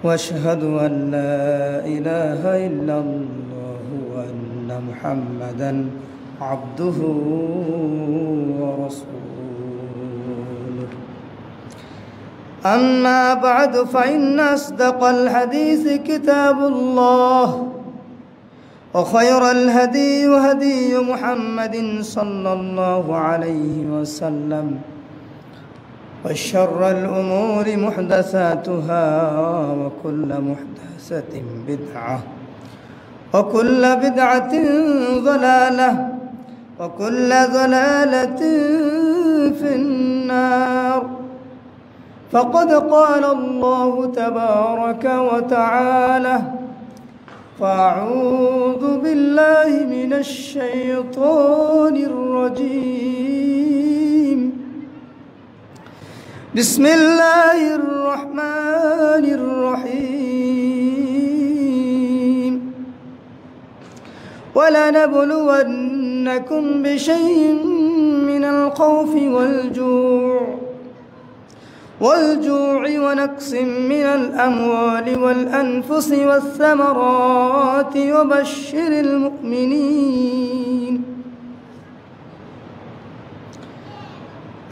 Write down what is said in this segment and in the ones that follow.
وأشهد أن لا إله إلا الله وأن محمدا عبده ورسوله. أما بعد فإن أصدق الحديث كتاب الله وخير الهدي هدي محمد صلى الله عليه وسلم وشر الأمور محدثاتها وكل محدثة بدعة وكل بدعة ضلالة وكل ضلالة في النار. فقد قال الله تبارك وتعالى: فأعوذ بالله من الشيطان الرجيم. بسم الله الرحمن الرحيم. ولنبلونكم بشيء من الخوف والجوع ونقص من الأموال والأنفس والثمرات وبشر المؤمنين.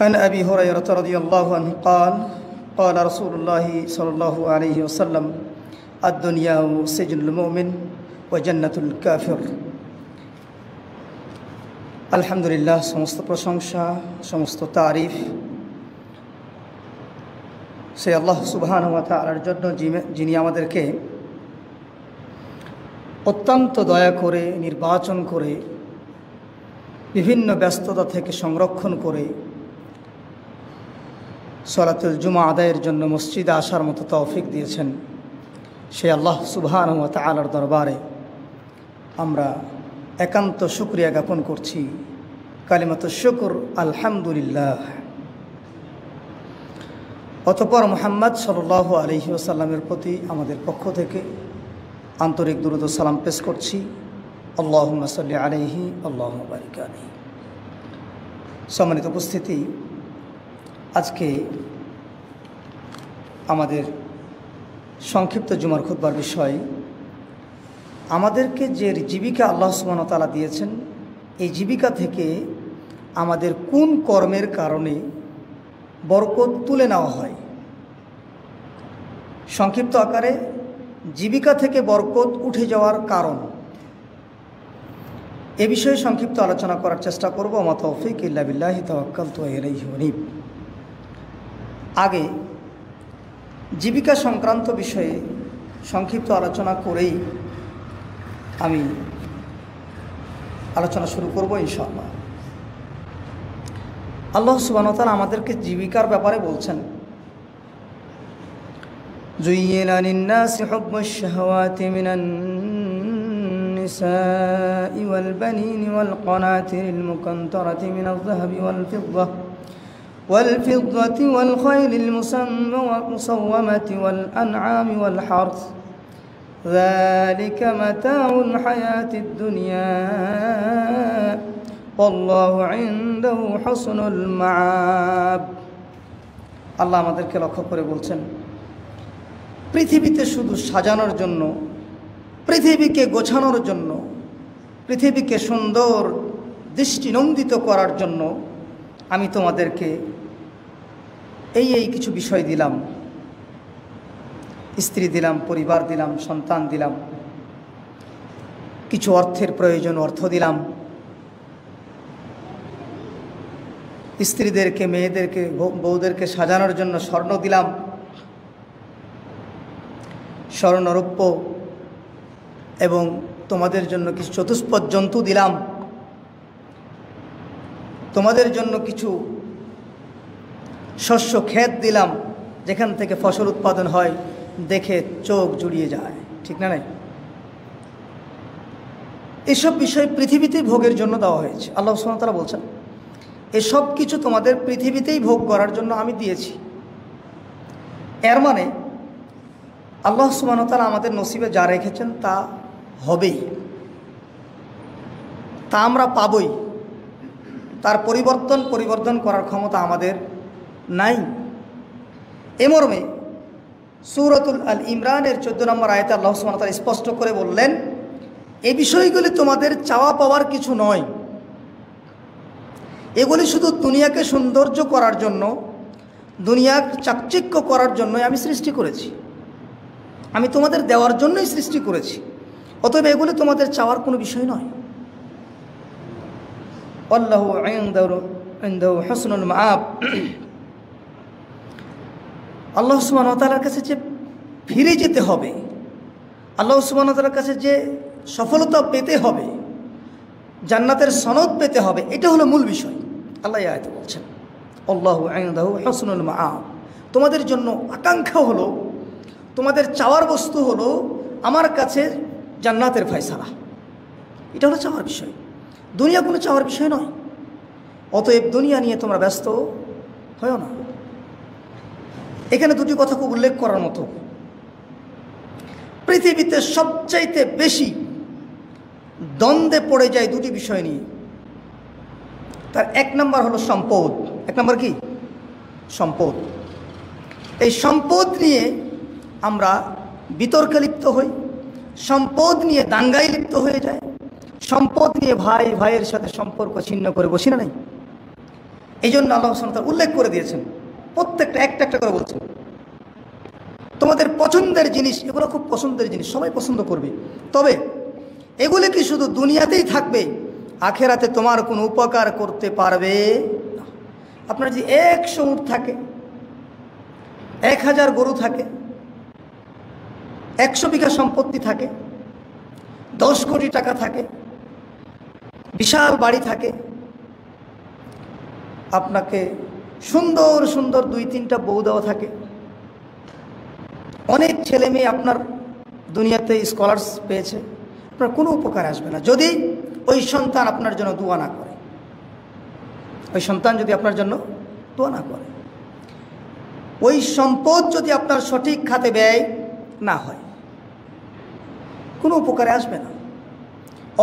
عن أبي هريرة رضي الله عنه قال: قال رسول الله صلى الله عليه وسلم: الدنيا سجن المؤمن وجنة الكافر. আলহামদুলিল্লাহ, সমস্ত প্রশংসা, সমস্ত তারিফ সে আল্লাহ সুবহানাহু ওয়া তাআলার জন্য, যিনি আমাদেরকে অত্যন্ত দয়া করে, নির্বাচন করে, বিভিন্ন ব্যস্ততা থেকে সংরক্ষণ করে সলাতুল জুমা আদায়ের জন্য মসজিদে আসার মতো তৌফিক দিয়েছেন। সে আল্লাহ সুবহানাহু ওয়া তাআলার দরবারে আমরা একান্ত শুকরিয়া জ্ঞাপন করছি। কালিমাতুশ শুকর, আলহামদুলিল্লাহ। অতঃপর মুহাম্মদ সাল্লাল্লাহু আলাইহি ওয়াসাল্লামের প্রতি আমাদের পক্ষ থেকে আন্তরিক দুরূদ ও সালাম পেশ করছি। আল্লাহুম্মা সাল্লি আলাইহি আল্লাহুম্মা বারিক আলাইহি। সম্মানিত উপস্থিতি, আজকে আমাদের সংক্ষিপ্ত জুমার খুতবার বিষয়, আমাদেরকে যে জীবিকা আল্লাহ সুবহানাহু ওয়া তাআলা দিয়েছেন, এই জীবিকা থেকে আমাদের কোন কর্মের কারণে বরকত তুলে নেওয়া হয়। সংক্ষিপ্ত আকারে জীবিকা থেকে বরকত উঠে যাওয়ার কারণ, এ বিষয়ে সংক্ষিপ্ত আলোচনা করার চেষ্টা করব। মা তৌফিক ইল্লা বিল্লাহি তাওয়াক্কালতু ওয়া ইলাইহি উনীব। আগে জীবিকা সংক্রান্ত বিষয়ে সংক্ষিপ্ত আলোচনা করেই আমি আলোচনা শুরু করব ইনশাআল্লাহ। আল্লাহ সুবহানাহু ওয়া তাআলা আমাদেরকে জীবিকার ব্যাপারে বলছেন: যুয়্যিনা লিন-নাসি হুব্বুশ শাহাওয়াতি মিনান নিসাই ওয়াল বানিনি ওয়াল কানাতিরিল মুকান্তারাতি মিনায-যাহাবি ওয়াল ফিদ্দাতি ওয়াল খায়লিল মুসাওওয়ামাতি ওয়াল আন'আমি ওয়াল হারথ যালিকা মাতাউল হায়াতিদ দুনিয়া আল্লাহু ইনদাহু হুসনুল মাআব। আল্লাহ আমাদেরকে লক্ষ্য করে বলছেন, পৃথিবীতে শুধু সাজানোর জন্য, পৃথিবীকে গোছানোর জন্য, পৃথিবীকে সুন্দর দৃষ্টিনন্দিত করার জন্য আমি তোমাদেরকে এই কিছু বিষয় দিলাম। স্ত্রী দিলাম, পরিবার দিলাম, সন্তান দিলাম, কিছু অর্থের প্রয়োজন, অর্থ দিলাম, স্ত্রীদেরকে, মেয়েদেরকে, বউদেরকে সাজানোর জন্য স্বর্ণ দিলাম, স্বর্ণ রৌপ্য, এবং তোমাদের জন্য কিছু চতুষ্পদ জন্তু দিলাম, তোমাদের জন্য কিছু শস্য ক্ষেত দিলাম, যেখান থেকে ফসল উৎপাদন হয়, দেখে চোখ জুড়িয়ে যায়, ঠিক না? নাই? এসব বিষয় পৃথিবীতেই ভোগের জন্য দেওয়া হয়েছে। আল্লাহ সুবহানাহু ওয়া তাআলা বলছেন, এসব কিছু তোমাদের পৃথিবীতেই ভোগ করার জন্য আমি দিয়েছি। এর মানে আল্লাহ সুবহানাহু ওয়া তাআলা আমাদের নসিবে যা রেখেছেন তা হবেই, তা আমরা পাবই। তার পরিবর্তন করার ক্ষমতা আমাদের নাই। এ মর্মে সূরাতুল আল ইমরানের 14 নম্বর আয়াতে আল্লাহ সুবহানাহু ওয়া তাআলা স্পষ্ট করে বললেন, এই বিষয়গুলি তোমাদের চাওয়া পাওয়ার কিছু নয়, এগুলি শুধু দুনিয়াকে সৌন্দর্য করার জন্য, দুনিয়ার চাকচিক্য করার জন্যই আমি সৃষ্টি করেছি, আমি তোমাদের দেওয়ার জন্যই সৃষ্টি করেছি, অতএব এগুলি তোমাদের চাওয়ার কোনো বিষয় নয়। আল্লাহু ইনদাহু হুসনুল মাআব, আল্লাহ সুবহানাহু ওয়া তাআলার কাছে যে ফিরে যেতে হবে, আল্লাহ সুবহানাহু ওয়া তাআলার কাছে যে সফলতা পেতে হবে, জান্নাতের সনদ পেতে হবে, এটা হলো মূল বিষয়। আল্লাহ এই আয়াতে বলছেন আল্লাহু ইনদাহু হুসনুল মাআব, তোমাদের জন্য আকাঙ্ক্ষা হলো, তোমাদের চাওয়ার বস্তু হলো আমার কাছে জান্নাতের ফয়সালা, এটা হলো চাওয়ার বিষয়, দুনিয়া কোনো চাওয়ার বিষয় নয়। অতএব দুনিয়া নিয়ে তোমরা ব্যস্ত হও না। এখানে দুটি কথা খুব উল্লেখ করার মতো। পৃথিবীতে সবচাইতে বেশি দ্বন্দ্বে পড়ে যায় দুটি বিষয় নিয়ে। তার এক নম্বর হলো সম্পদ। এক নম্বর কি? সম্পদ। এই সম্পদ নিয়ে আমরা বিতর্কে লিপ্ত হই, সম্পদ নিয়ে দাঙ্গায় লিপ্ত হয়ে যায়, সম্পদ নিয়ে ভাই ভাইয়ের সাথে সম্পর্ক ছিন্ন করে বসি না নাই। এই জন্য আল্লাহ সুবহানাহু ওয়া তাআলা উল্লেখ করে দিয়েছেন, প্রত্যেকটা একটা একটা করে বলছেন, তোমাদের পছন্দের জিনিস, এগুলো খুব পছন্দের জিনিস, সবাই পছন্দ করবে, তবে এগুলো কি শুধু দুনিয়াতেই থাকবে, আখেরাতে তোমার কোনো উপকার করতে পারবে না। আপনার যদি 100 উট থাকে, 1000 গরু থাকে, 100 বিঘা সম্পত্তি থাকে, 10 কোটি টাকা থাকে, বিশাল বাড়ি থাকে, আপনাকে সুন্দর সুন্দর 2-3টা বউ দেওয়া থাকে, অনেক ছেলে মেয়ে আপনার দুনিয়াতে স্কলার্স পেয়েছে, আপনার কোনো উপকার আসবে না যদি ওই সন্তান আপনার জন্য দোয়া না করে। ওই সন্তান যদি আপনার জন্য দোয়া না করে, ওই সম্পদ যদি আপনার সঠিক খাতে ব্যয় না হয়, কোনো উপকারে আসবে না।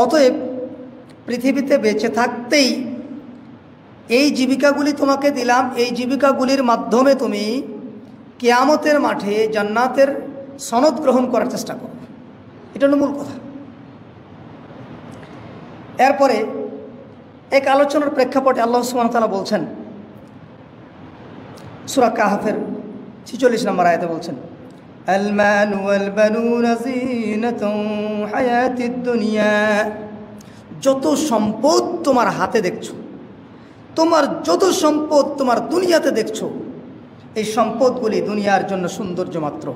অতএব পৃথিবীতে বেঁচে থাকতেই এই জীবিকাগুলি তোমাকে দিলাম, এই জীবিকাগুলির মাধ্যমে তুমি কিয়ামতের মাঠে জান্নাতের সনদ গ্রহণ করার চেষ্টা করবে, এটা হলো মূল কথা। এরপরে এক আলোচনার প্রেক্ষাপটে আল্লাহ সুবহানাহু ওয়া তাআলা বলছেন, সূরা কাহফের 46 নম্বর আয়াতে বলছেন, আল মাল ওয়াল বানুনা যিনাতুন হায়াতিদ দুনিয়া, যত সম্পদ তোমার হাতে দেখছো, তোমার যত সম্পদ তোমার দুনিয়াতে দেখছো, এই সম্পদগুলি দুনিয়ার জন্য সৌন্দর্য মাত্র।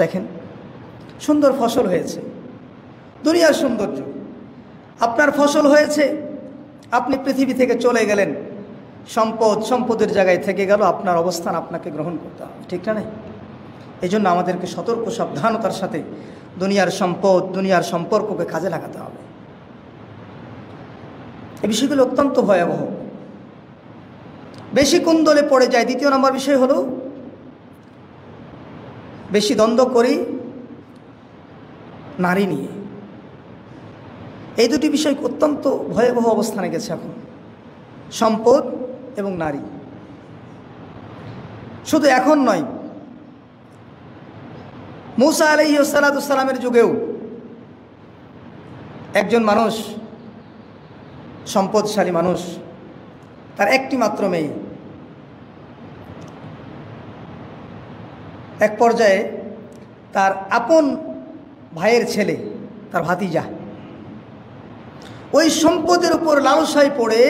দেখেন, সুন্দর ফসল হয়েছে, দুনিয়ার সৌন্দর্য। আপনার ফসল হয়েছে, আপনি পৃথিবী থেকে চলে গেলেন, সম্পদের জায়গায় থেকে গেল, আপনার অবস্থান আপনাকে গ্রহণ করতে হবে, ঠিক না? এই জন্য আমাদেরকে সতর্ক সাবধানতার সাথে দুনিয়ার সম্পদ, দুনিয়ার সম্পর্ককে কাজে লাগাতে হবে। এই বিষয়গুলো অত্যন্ত ভয়াবহ, বেশি কুন্দলে পড়ে যায়। দ্বিতীয় নম্বর বিষয় হলো বেশি দ্বন্দ্ব করি নারী নিয়ে। এই দুটি বিষয় অত্যন্ত ভয়াবহ অবস্থানে গেছে এখন, সম্পদ এবং নারী। শুধু এখন নয়, মূসা আলাইহিস সালামের যুগেও একজন মানুষ, সম্পদশালী মানুষ, তার একটি মাত্র মেয়ে, এক পর্যায়ে তার আপন ভাইয়ের ছেলে, তার ভাতিজা, ওই সম্পদের উপর লালসায় পড়ে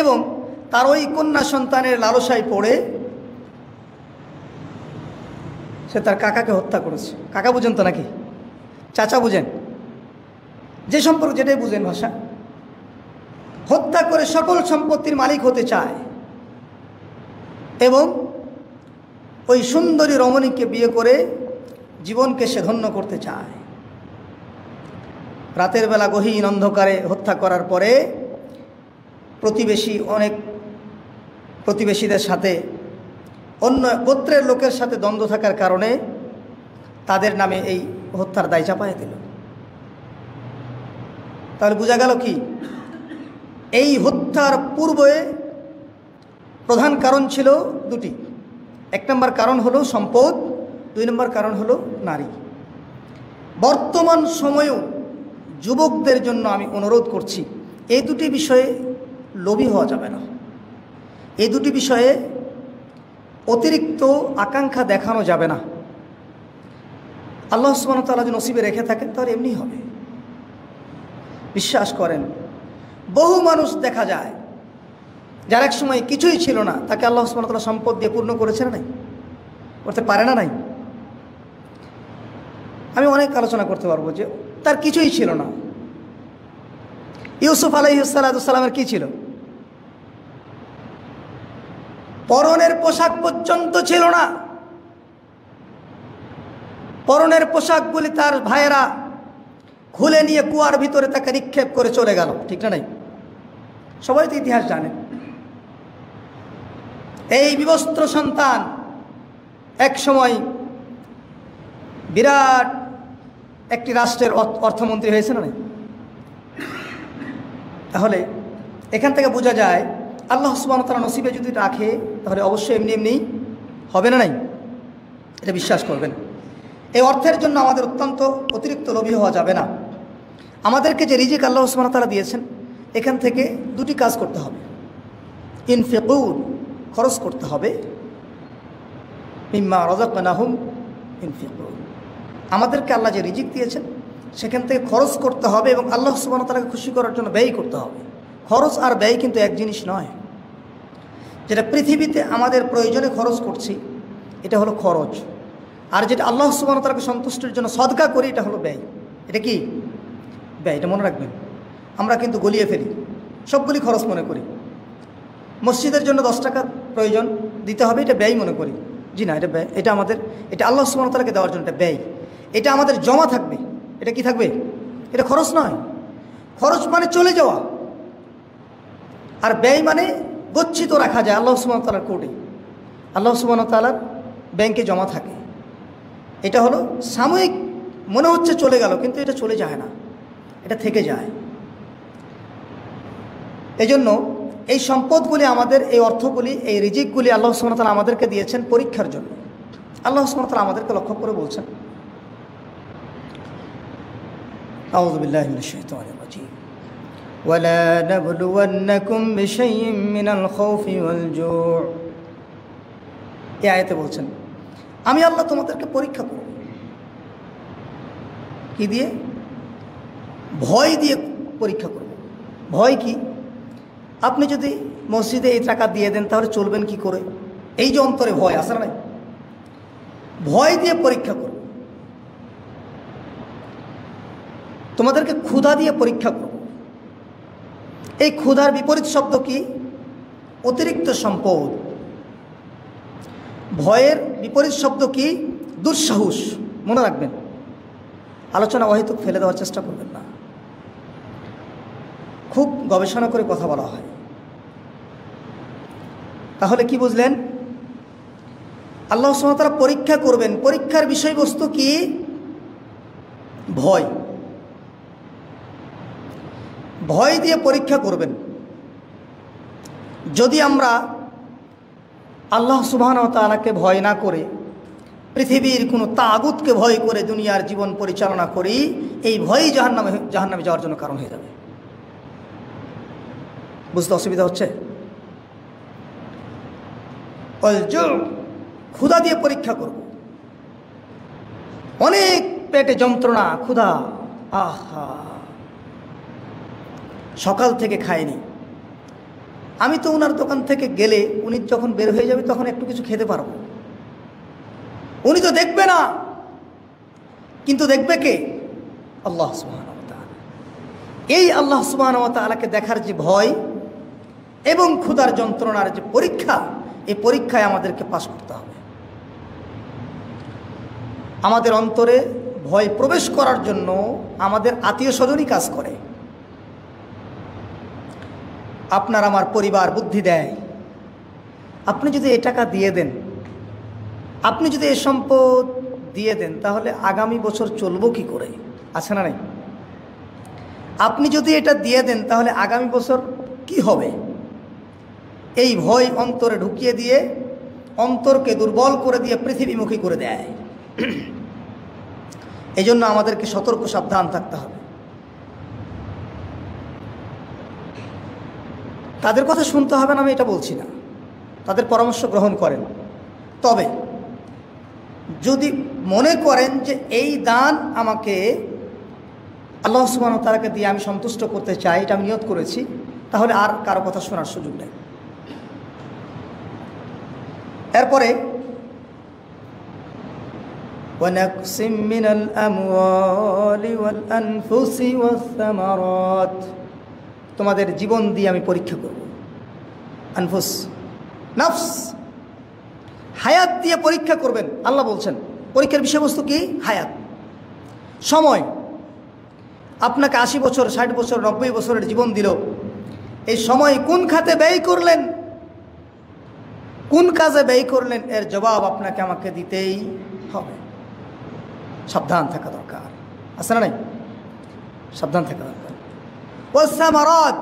এবং তার ওই কন্যা সন্তানের লালসায় পড়ে সে তার কাকাকে হত্যা করেছে। কাকা বুঝেন তো নাকি? চাচা বুঝেন? যে সম্পর্ক যেটাই বুঝেন ভাষা, হত্যা করে সকল সম্পত্তির মালিক হতে চায় এবং ওই সুন্দরী রমণীকে বিয়ে করে জীবনকে সে ধন্য করতে চায়। রাতের বেলা গহীন অন্ধকারে হত্যা করার পরে অনেক প্রতিবেশীদের সাথে, অন্য গোত্রের লোকের সাথে দ্বন্দ্ব থাকার কারণে তাদের নামে এই হত্যার দায় চাপায় দিল। তাহলে বোঝা গেল কি, এই হত্যার পূর্বে প্রধান কারণ ছিল দুটি। এক নম্বর কারণ হলো সম্পদ, 2 নম্বর কারণ হলো নারী। বর্তমান সময়েও যুবকদের জন্য আমি অনুরোধ করছি, এই দুটি বিষয়ে লোভী হওয়া যাবে না। এই দুটি বিষয়ে অতিরিক্ত আকাঙ্ক্ষা দেখানো যাবে না। আল্লাহ সুবহানাহু ওয়া তাআলা যদি নসিবে রেখে থাকেন তাহলে এমনি হবে। বিশ্বাস করেন, বহু মানুষ দেখা যায় যার এক সময় কিছুই ছিল না, তাকে আল্লাহ সুবহানাহু ওয়া তাআলা সম্পদ দিয়ে পূর্ণ করেছে না? নাই করতে পারে না? নাই। আমি অনেক আলোচনা করতে পারবো যে তার কিছুই ছিল না। ইউসুফ আলাইহিস সালামের কি ছিল? পরনের পোশাক পর্যন্ত ছিল না। পরনের পোশাকগুলি তার ভাইয়েরা খুলে নিয়ে কুয়ার ভিতরে তাকে নিক্ষেপ করে চলে গেল, ঠিক না? নাই। সবাই তো ইতিহাস জানেন। এই বিবস্ত্র সন্তান এক সময় বিরাট একটি রাষ্ট্রের অর্থমন্ত্রী হয়েছে না? তাহলে এখান থেকে বোঝা যায় আল্লাহ সুবহানাহু ওয়া তাআলা নসিবে যদি রাখে তাহলে অবশ্যই এমনি এমনি হবে না? নাই, এটা বিশ্বাস করবেন। এই অর্থের জন্য আমাদের অত্যন্ত অতিরিক্ত লোভী হওয়া যাবে না। আমাদেরকে যে রিজিক আল্লাহ সুবহানাহু ওয়া তাআলা দিয়েছেন, এখান থেকে দুটি কাজ করতে হবে। ইনফিকুন, খরচ করতে হবে। মিম্মা রাযাকনাহুম ইনফিকুন, আমাদেরকে আল্লাহ যে রিজিক দিয়েছেন সেখান থেকে খরচ করতে হবে এবং আল্লাহ সুবহানাহু ওয়া তাআলাকে খুশি করার জন্য ব্যয় করতে হবে। খরচ আর ব্যয় কিন্তু এক জিনিস নয়। যেটা পৃথিবীতে আমাদের প্রয়োজনে খরচ করছি এটা হলো খরচ, আর যেটা আল্লাহ সুবহানাহু ওয়া তাআলাকে সন্তুষ্টির জন্য সদকা করি এটা হলো ব্যয়। এটা কি ব্যয়? এটা মনে রাখবেন। আমরা কিন্তু গলিয়ে ফেলি, সবগুলি খরচ মনে করি। মসজিদের জন্য 10 টাকা প্রয়োজন দিতে হবে, এটা ব্যয় মনে করি। জি না, এটা ব্যয়। এটা আমাদের, এটা আল্লাহ সুবহানাহু ওয়া তাআলাকে দেওয়ার জন্য এটা ব্যয়। এটা আমাদের জমা থাকবে, এটা কি থাকবে? এটা খরচ নয়। খরচ মানে চলে যাওয়া, আর ব্যয় মানে গচ্ছিত রাখা যায় আল্লাহ সুবহানাহু ওয়া তাআলার কোর্টে, আল্লাহ সুবহানাহু ওয়া তাআলার ব্যাংকে জমা থাকে। এটা হলো সাময়িক, মনে হচ্ছে চলে গেল, কিন্তু এটা চলে যায় না, এটা থেকে যায়। এই জন্য এই সম্পদগুলি আমাদের, এই অর্থগুলি, এই রিজিকগুলি আল্লাহ সুবহানাহু ওয়া তাআলা আমাদেরকে দিয়েছেন পরীক্ষার জন্য। আল্লাহ সুবহানাহু ওয়া তাআলা আমাদেরকে লক্ষ্য করে বলছেন, আউযু বিল্লাহি মিনাশ শাইতানির রাজীম, ওয়ালা নাবলুওয়ান্নাকুম বিশাইইন মিনাল খাউফি ওয়াল জু'। এই আয়াতে বলছেন আমি আল্লাহ তোমাদেরকে পরীক্ষা করব। কি দিয়ে? ভয় দিয়ে পরীক্ষা করব। ভয় কি? আপনি যদি মসজিদে এই টাকা দিয়ে দেন তাহলে চলবেন কি করে? এই যে অন্তরে ভয় আসে না? ভয় দিয়ে পরীক্ষা করব। তোমাদেরকে ক্ষুধা দিয়ে পরীক্ষা করব। এই ক্ষুধার বিপরীত শব্দ কি? অতিরিক্ত সম্পদ। ভয়ের বিপরীত শব্দ কি? দুঃসাহস। মনে রাখবেন, আলোচনা অহেতুক ফেলে দেওয়ার চেষ্টা করবেন না। খুব গবেষণা করে কথা বলা হয়। তাহলে কি বুঝলেন? আল্লাহ সুবহানাহু ওয়া তাআলা পরীক্ষা করবেন। পরীক্ষার বিষয়বস্তু কি? ভয়। ভয় দিয়ে পরীক্ষা করবেন। যদি আমরা আল্লাহ সুবহানাহু ওয়া তাআলাকে ভয় না করে পৃথিবীর কোনো তাগুতকে ভয় করে দুনিয়ার জীবন পরিচালনা করি, এই ভয়ই জাহান্নামে যাওয়ার জন্য কারণ হয়ে যাবে। বুঝতে অসুবিধা হচ্ছে? ক্ষুধা দিয়ে পরীক্ষা করব। অনেক পেটে যন্ত্রণা, ক্ষুধা, আহা, সকাল থেকে খায়নি। আমি তো ওনার দোকান থেকে গেলে উনি যখন বের হয়ে যাবে তখন একটু কিছু খেতে পারবো। উনি তো দেখবে না, কিন্তু দেখবে কে? আল্লাহ সুবহানাহু ওয়া তাআলা। এই আল্লাহ সুবহানাহু ওয়া তাআলাকে দেখার যে ভয় এবং ক্ষুধার যন্ত্রণার যে পরীক্ষা, এই পরীক্ষায় আমাদেরকে পাস করতে হবে। আমাদের অন্তরে ভয় প্রবেশ করার জন্য আমাদের আত্মীয় স্বজনই কাজ করে। আপনার আমার পরিবার বুদ্ধি দেয়, আপনি যদি এই টাকা দিয়ে দেন, আপনি যদি এই সম্পদ দিয়ে দেন তাহলে আগামী বছর চলবো কি করে? আছে না নাই? আপনি যদি এটা দিয়ে দেন তাহলে আগামী বছর কি হবে? এই ভয় অন্তরে ঢুকিয়ে দিয়ে অন্তরকে দুর্বল করে দিয়ে পৃথিবীমুখী করে দেয়। এই জন্য আমাদেরকে সতর্ক সাবধান থাকতে হবে। তাদের কথা শুনতে হবে না আমি এটা বলছি না, তাদের পরামর্শ গ্রহণ করেন। তবে যদি মনে করেন যে এই দান আমাকে আল্লাহ সুবহানাহু ওয়া তাআলাকে দিয়ে আমি সন্তুষ্ট করতে চাই, এটা আমি নিয়ত করেছি, তাহলে আর কারো কথা শোনার সুযোগ নেই। এরপরে ওয়ানাকসিম মিনাল আমওয়ালি ওয়াল আনফুসি ওয়াস সামারাত, তোমাদের জীবন দিয়ে আমি পরীক্ষা করব। আনফুস, নফস, হায়াত দিয়ে পরীক্ষা করবেন আল্লাহ বলছেন। পরীক্ষার বিষয়বস্তু কি? হায়াত, সময়। আপনাকে 80 বছর, 60 বছর, 90 বছরের জীবন দিল, এই সময় কোন খাতে ব্যয় করলেন, কোন কাজে ব্যয় করলেন, এর জবাব আপনাকে আমাকে দিতেই হবে। সাবধান থাকা দরকার, আছে না নাই? সাবধান থাকা দরকার। ওয়াস সামারাত,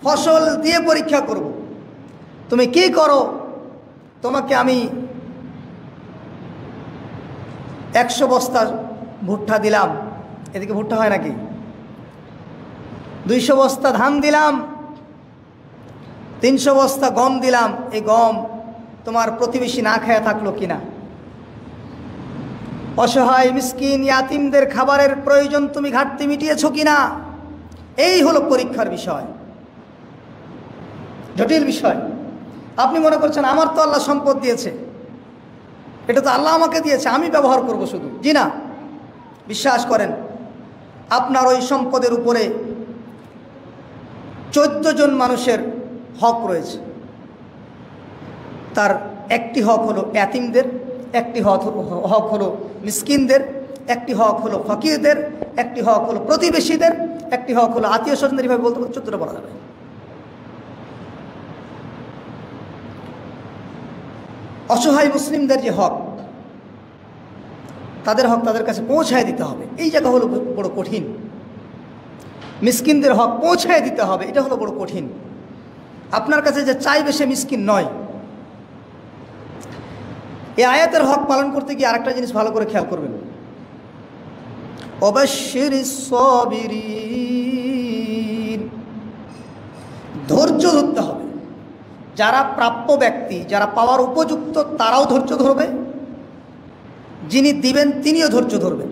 ফসল দিয়ে পরীক্ষা করব। তুমি কি করো? তোমাকে আমি 100 বস্তা ভুট্টা দিলাম, এদিকে ভুট্টা হয় নাকি? 200 বস্তা ধান দিলাম, 300 বস্তা গম দিলাম, এই গম তোমার প্রতিবেশী না খেয়ে থাকলো কিনা, অসহায় মিসকিন ইয়াতিমদের খাবারের প্রয়োজন তুমি ঘাটতি মিটিয়েছ কিনা, এই হলো পরীক্ষার বিষয়। জটিল বিষয়। আপনি মনে করছেন আমার তো আল্লাহ সম্পদ দিয়েছে, এটা তো আল্লাহ আমাকে দিয়েছে, আমি ব্যবহার করব শুধু। জি না, বিশ্বাস করেন আপনার ওই সম্পদের উপরে 14 জন মানুষের হক রয়েছে। তার একটি হক হলো ইয়াতিমদের, একটি হক হলো মিসকিনদের, একটি হক হলো ফকিরদের, একটি হক হলো প্রতিবেশীদের, একটি হক হলো আত্মীয় স্বজনদের। এভাবে বলতে 14টা বলা যাবে। অসহায় মুসলিমদের যে হক, তাদের হক তাদের কাছে পৌঁছায় দিতে হবে, এই জায়গা হলো বড় কঠিন। মিসকিনদের হক পৌঁছায় দিতে হবে, এটা হলো বড় কঠিন। আপনার কাছে যে চাইবে সে মিসকিন নয়। এই আয়াতের হক পালন করতে গিয়ে আরেকটা জিনিস ভালো করে খেয়াল করবেন, ওয়াবাশশিরিস সাবিরিন, ধৈর্য ধরতে হবে। যারা প্রাপ্য ব্যক্তি, যারা পাওয়ার উপযুক্ত, তারাও ধৈর্য ধরবে, যিনি দিবেন তিনিও ধৈর্য ধরবেন।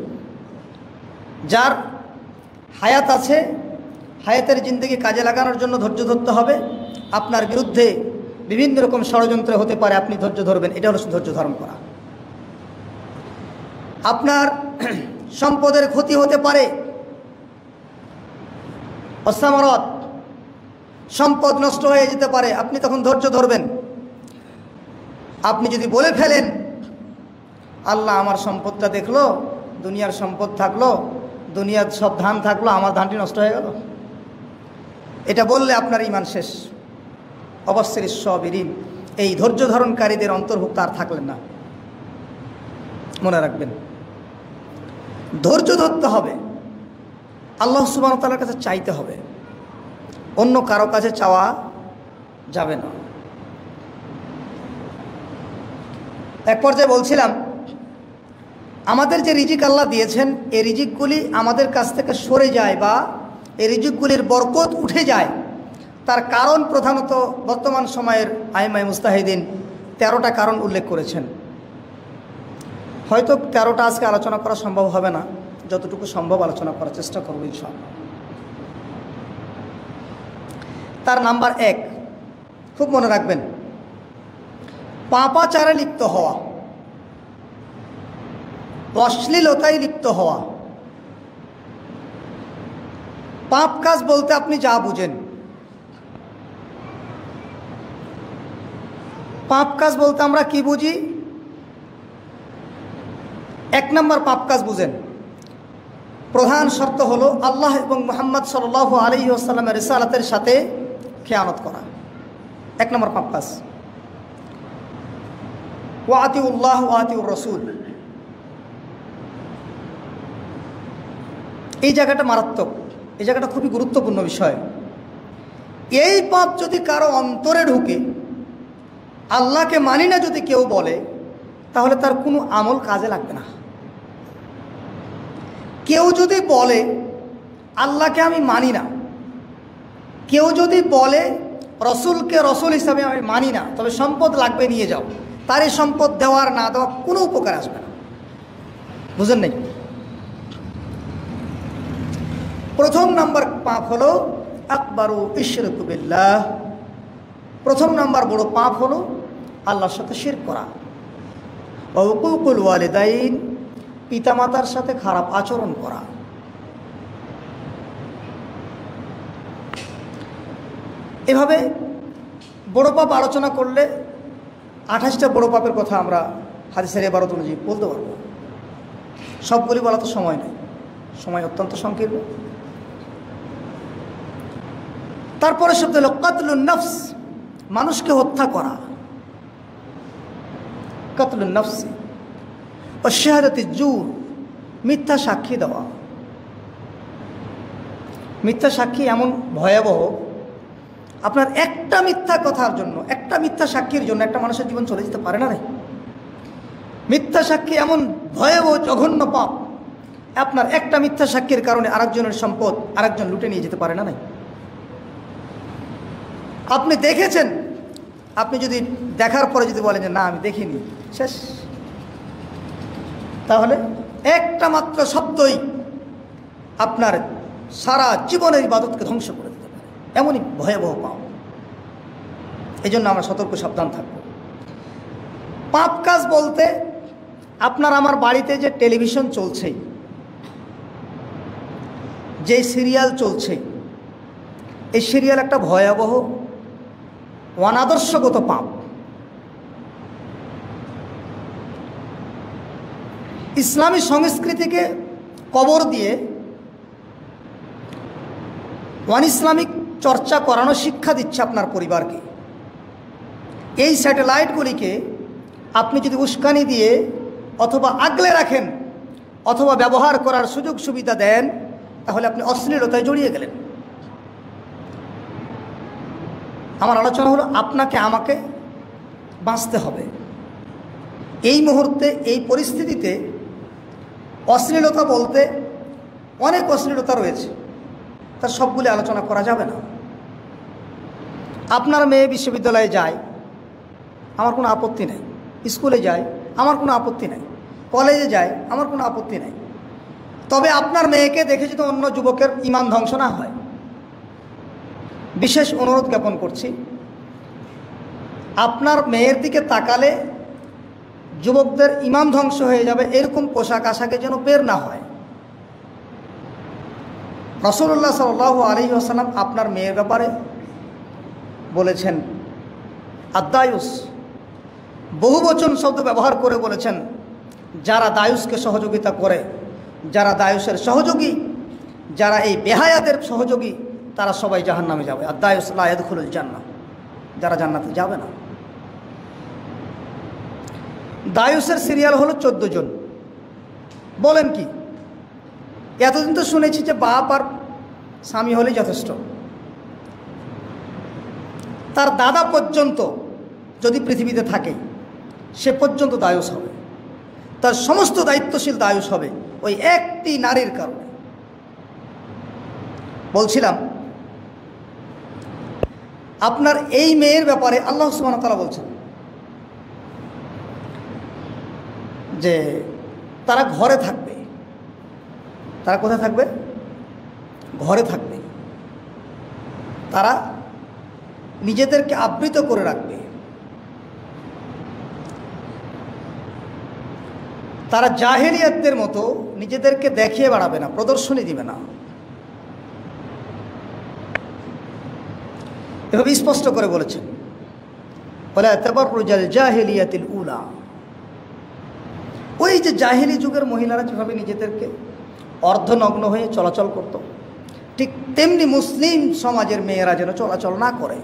যার হায়াত আছে, হায়াতের জিন্দেগি কাজে লাগানোর জন্য ধৈর্য ধরতে হবে। আপনার বিরুদ্ধে বিভিন্ন রকম ষড়যন্ত্র হতে পারে, আপনি ধৈর্য ধরবেন, এটা হলো ধৈর্য ধারণ করা। আপনার সম্পদের ক্ষতি হতে পারে, অসামরত, সম্পদ নষ্ট হয়ে যেতে পারে, আপনি তখন ধৈর্য ধরবেন। আপনি যদি বলে ফেলেন আল্লাহ আমার সম্পদটা দেখলো, দুনিয়ার সম্পদ থাকলো, দুনিয়ার সব ধান থাকলো, আমার ধানটি নষ্ট হয়ে গেল, এটা বললে আপনার ঈমান শেষ। অবশ্যই সাবিরিন, এই ধৈর্য ধারণকারীদের অন্তর্ভুক্ত আর থাকলেন না। মনে রাখবেন, ধৈর্য ধরতে হবে, আল্লাহ সুবহানাহু ওয়া তাআলার কাছে চাইতে হবে, অন্য কারো কাছে চাওয়া যাবে না। এক পর্যায়ে বলছিলাম, আমাদের যে রিজিক আল্লাহ দিয়েছেন, এই রিজিকগুলি আমাদের কাছ থেকে সরে যায় বা এই রিজিকগুলির বরকত উঠে যায়, তার কারণ প্রধানত বর্তমান সময়ের আইমায়ে মুস্তাহিদিন 13টা কারণ উল্লেখ করেছেন। হয়তো 13টা আজকে আলোচনা করা সম্ভব হবে না, যতটুকু সম্ভব আলোচনা করার চেষ্টা করব ইনশাআল্লাহ। তার নাম্বার 1, খুব মনে রাখবেন, পাপাচারে লিপ্ত হওয়া, অশ্লীলতায় লিপ্ত হওয়া। পাপ কাজ বলতে আপনি যা বুঝেন, পাপ কাজ বলতে আমরা কি বুঝি? 1 নম্বর পাপ কাজ বুঝেন, প্রধান শর্ত হলো আল্লাহ এবং মুহাম্মদ সাল্লাল্লাহু আলাইহি ওয়াসাল্লামের রিসালাতের সাথে খেয়ানত করা। 1 নম্বর পাপ কাজ। ওয়া আতিউল্লাহ ওয়া আতিউর রাসূল, এই জায়গাটা মারাত্মক, এই জায়গাটা খুবই গুরুত্বপূর্ণ বিষয়। এই পাপ যদি কারো অন্তরে ঢুকে, আল্লাহকে মানি না যদি কেউ বলে, তাহলে তার কোনো আমল কাজে লাগবে না। কেউ যদি বলে আল্লাহকে আমি মানি না, কেউ যদি বলে রসুলকে রসুল হিসাবে আমি মানি না, তবে সম্পদ লাগবে নিয়ে যাও, তার এই সম্পদ দেওয়ার না দেওয়া কোনো উপকার আসবে না। বুঝেন নাই? প্রথম নাম্বার পাপ হলো আকবারু ইশরিকু বিল্লাহ। প্রথম নাম্বার বড় পাপ হলো আল্লাহর সাথে শিরক করা। ওয়া উকুকুল ওয়ালিদাইন, পিতামাতার সাথে খারাপ আচরণ করা। এভাবে বড় পাপ আলোচনা করলে 28টা বড় পাপের কথা আমরা হাদিসের ইবারত অনুযায়ী বলতে পারবো। সবগুলি বলা তো সময় নেই, সময় অত্যন্ত সংকীর্ণ। তারপরে শব্দ হলো কাতলুন নফস, মানুষকে হত্যা করা। কাতলুন নফস ও শাহাদাতি জুর, মিথ্যা সাক্ষী দেওয়া। মিথ্যা সাক্ষী এমন ভয়াবহ, আপনার একটা মিথ্যা কথার জন্য, একটা মিথ্যা সাক্ষীর জন্য একটা মানুষের জীবন চলে যেতে পারে না রে। মিথ্যা সাক্ষী এমন ভয়াবহ জঘন্য পাপ, আপনার একটা মিথ্যা সাক্ষীর কারণে আরেকজনের সম্পদ আরেকজন লুটে নিয়ে যেতে পারে না। নাই আপনি দেখেছেন, আপনি যদি দেখার পরে যদি বলেন যে না আমি দেখিনি, শেষ। তাহলে একটা মাত্র শব্দই আপনার সারা জীবনের ইবাদতকে ধ্বংস করে দিতে পারে, এমনই ভয়াবহ পাপ। এই জন্য আমরা সতর্ক সাবধান থাকব। পাপ কাজ বলতে আপনার আমার বাড়িতে যে টেলিভিশন চলছে, যে সিরিয়াল চলছে, এই সিরিয়াল একটা ভয়াবহ অনাদর্শগত পাপ। ইসলামী সংস্কৃতিকে কবর দিয়ে ওয়ান ইসলামিক চর্চা করানো শিক্ষা দিচ্ছে আপনার পরিবারকে। এই স্যাটেলাইটগুলিকে আপনি যদি উস্কানি দিয়ে অথবা আগলে রাখেন অথবা ব্যবহার করার সুযোগ সুবিধা দেন, তাহলে আপনি অশ্লীলতায় জড়িয়ে গেলেন। আমার আলোচনা হলো আপনাকে আমাকে বাঁচতে হবে। এই মুহূর্তে এই পরিস্থিতিতে অশ্লীলতা বলতে অনেক অশ্লীলতা রয়েছে, তার সবগুলি আলোচনা করা যাবে না। আপনার মেয়ে বিশ্ববিদ্যালয়ে যায়, আমার কোনো আপত্তি নেই। স্কুলে যায়, আমার কোনো আপত্তি নেই। কলেজে যায়, আমার কোনো আপত্তি নেই। তবে আপনার মেয়েকে দেখে যদি অন্য যুবকের ঈমান ধ্বংস না হয়, বিশেষ অনুরোধ জ্ঞাপন করছি, আপনার মেয়ের দিকে তাকালে যুবকদের ঈমান ধ্বংস হয়ে যাবে এরকম পোশাক আশাকে যেন বের না হয়। রাসূলুল্লাহ সাল্লাল্লাহু আলাইহি ওয়াসাল্লাম আপনার মেয়ের ব্যাপারে বলেছেন আদায়ুস, বহুবচন শব্দ ব্যবহার করে বলেছেন, যারা দায়ুসকে সহযোগিতা করে, যারা দায়ুসের সহযোগী, যারা এই বেহায়াদের সহযোগী, তারা সবাই জাহান্নামে যাবে। আর দায়ুস লা ইয়াদখুলুল জান্নাহ, যারা জান্নাতে যাবে না। দায়ুসের সিরিয়াল হলো 14 জন। বলেন কি, এতদিন তো শুনেছি যে বাপ আর স্বামী হলেই যথেষ্ট। তার দাদা পর্যন্ত যদি পৃথিবীতে থাকে, সে পর্যন্ত দায়ুস হবে, তার সমস্ত দায়িত্বশীল দায়ুস হবে ওই একটি নারীর কারণে। বলছিলাম আপনার এই মেয়ের ব্যাপারে আল্লাহ সুবহানাহু ওয়া তাআলা বলছেন যে তারা ঘরে থাকবে। তারা কোথায় থাকবে? ঘরে থাকবে। তারা নিজেদেরকে আবৃত করে রাখবে। তারা জাহেলিয়াতদের মতো নিজেদেরকে দেখিয়ে বেড়াবে না, প্রদর্শনী দিবে না। এভাবে স্পষ্ট করে বলেছেন, ওয়ালা তাবাররুজাল জাহিলিয়াতিল উলা। ওই যে জাহেলি যুগের মহিলারা যেভাবে নিজেদেরকে অর্ধনগ্ন হয়ে চলাচল করত, ঠিক তেমনি মুসলিম সমাজের মেয়েরা যেন চলাচল না করে।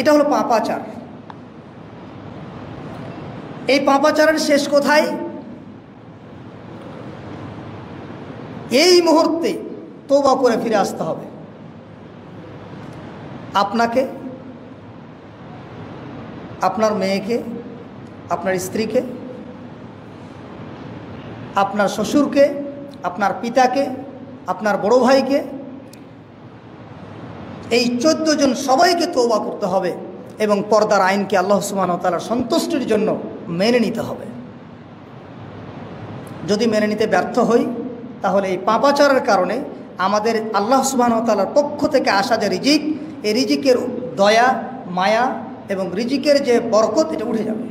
এটা হলো পাপাচার। এই পাপাচারের শেষ কোথায়? এই মুহূর্তে তওবা করে ফিরে আসতে হবে। আপনাকে আপনার মেয়েকে, আপনার স্ত্রীকে, আপনার শ্বশুরকে, আপনার পিতাকে, আপনার বড় ভাইকে, এই 14 জন সবাইকে তওবা করতে হবে এবং পর্দার আইনকে আল্লাহ সুবহানাহু ওয়া তাআলার সন্তুষ্টির জন্য মেনে নিতে হবে। যদি মেনে নিতে ব্যর্থ হই তাহলে এই পাপাচারের কারণে আমাদের আল্লাহ সুবহানাহু ওয়া তাআলার পক্ষ থেকে আসা যে রিজিক, এই রিজিকের দয়া, মায়া এবং রিজিকের যে বরকত, এটা উঠে যাবে।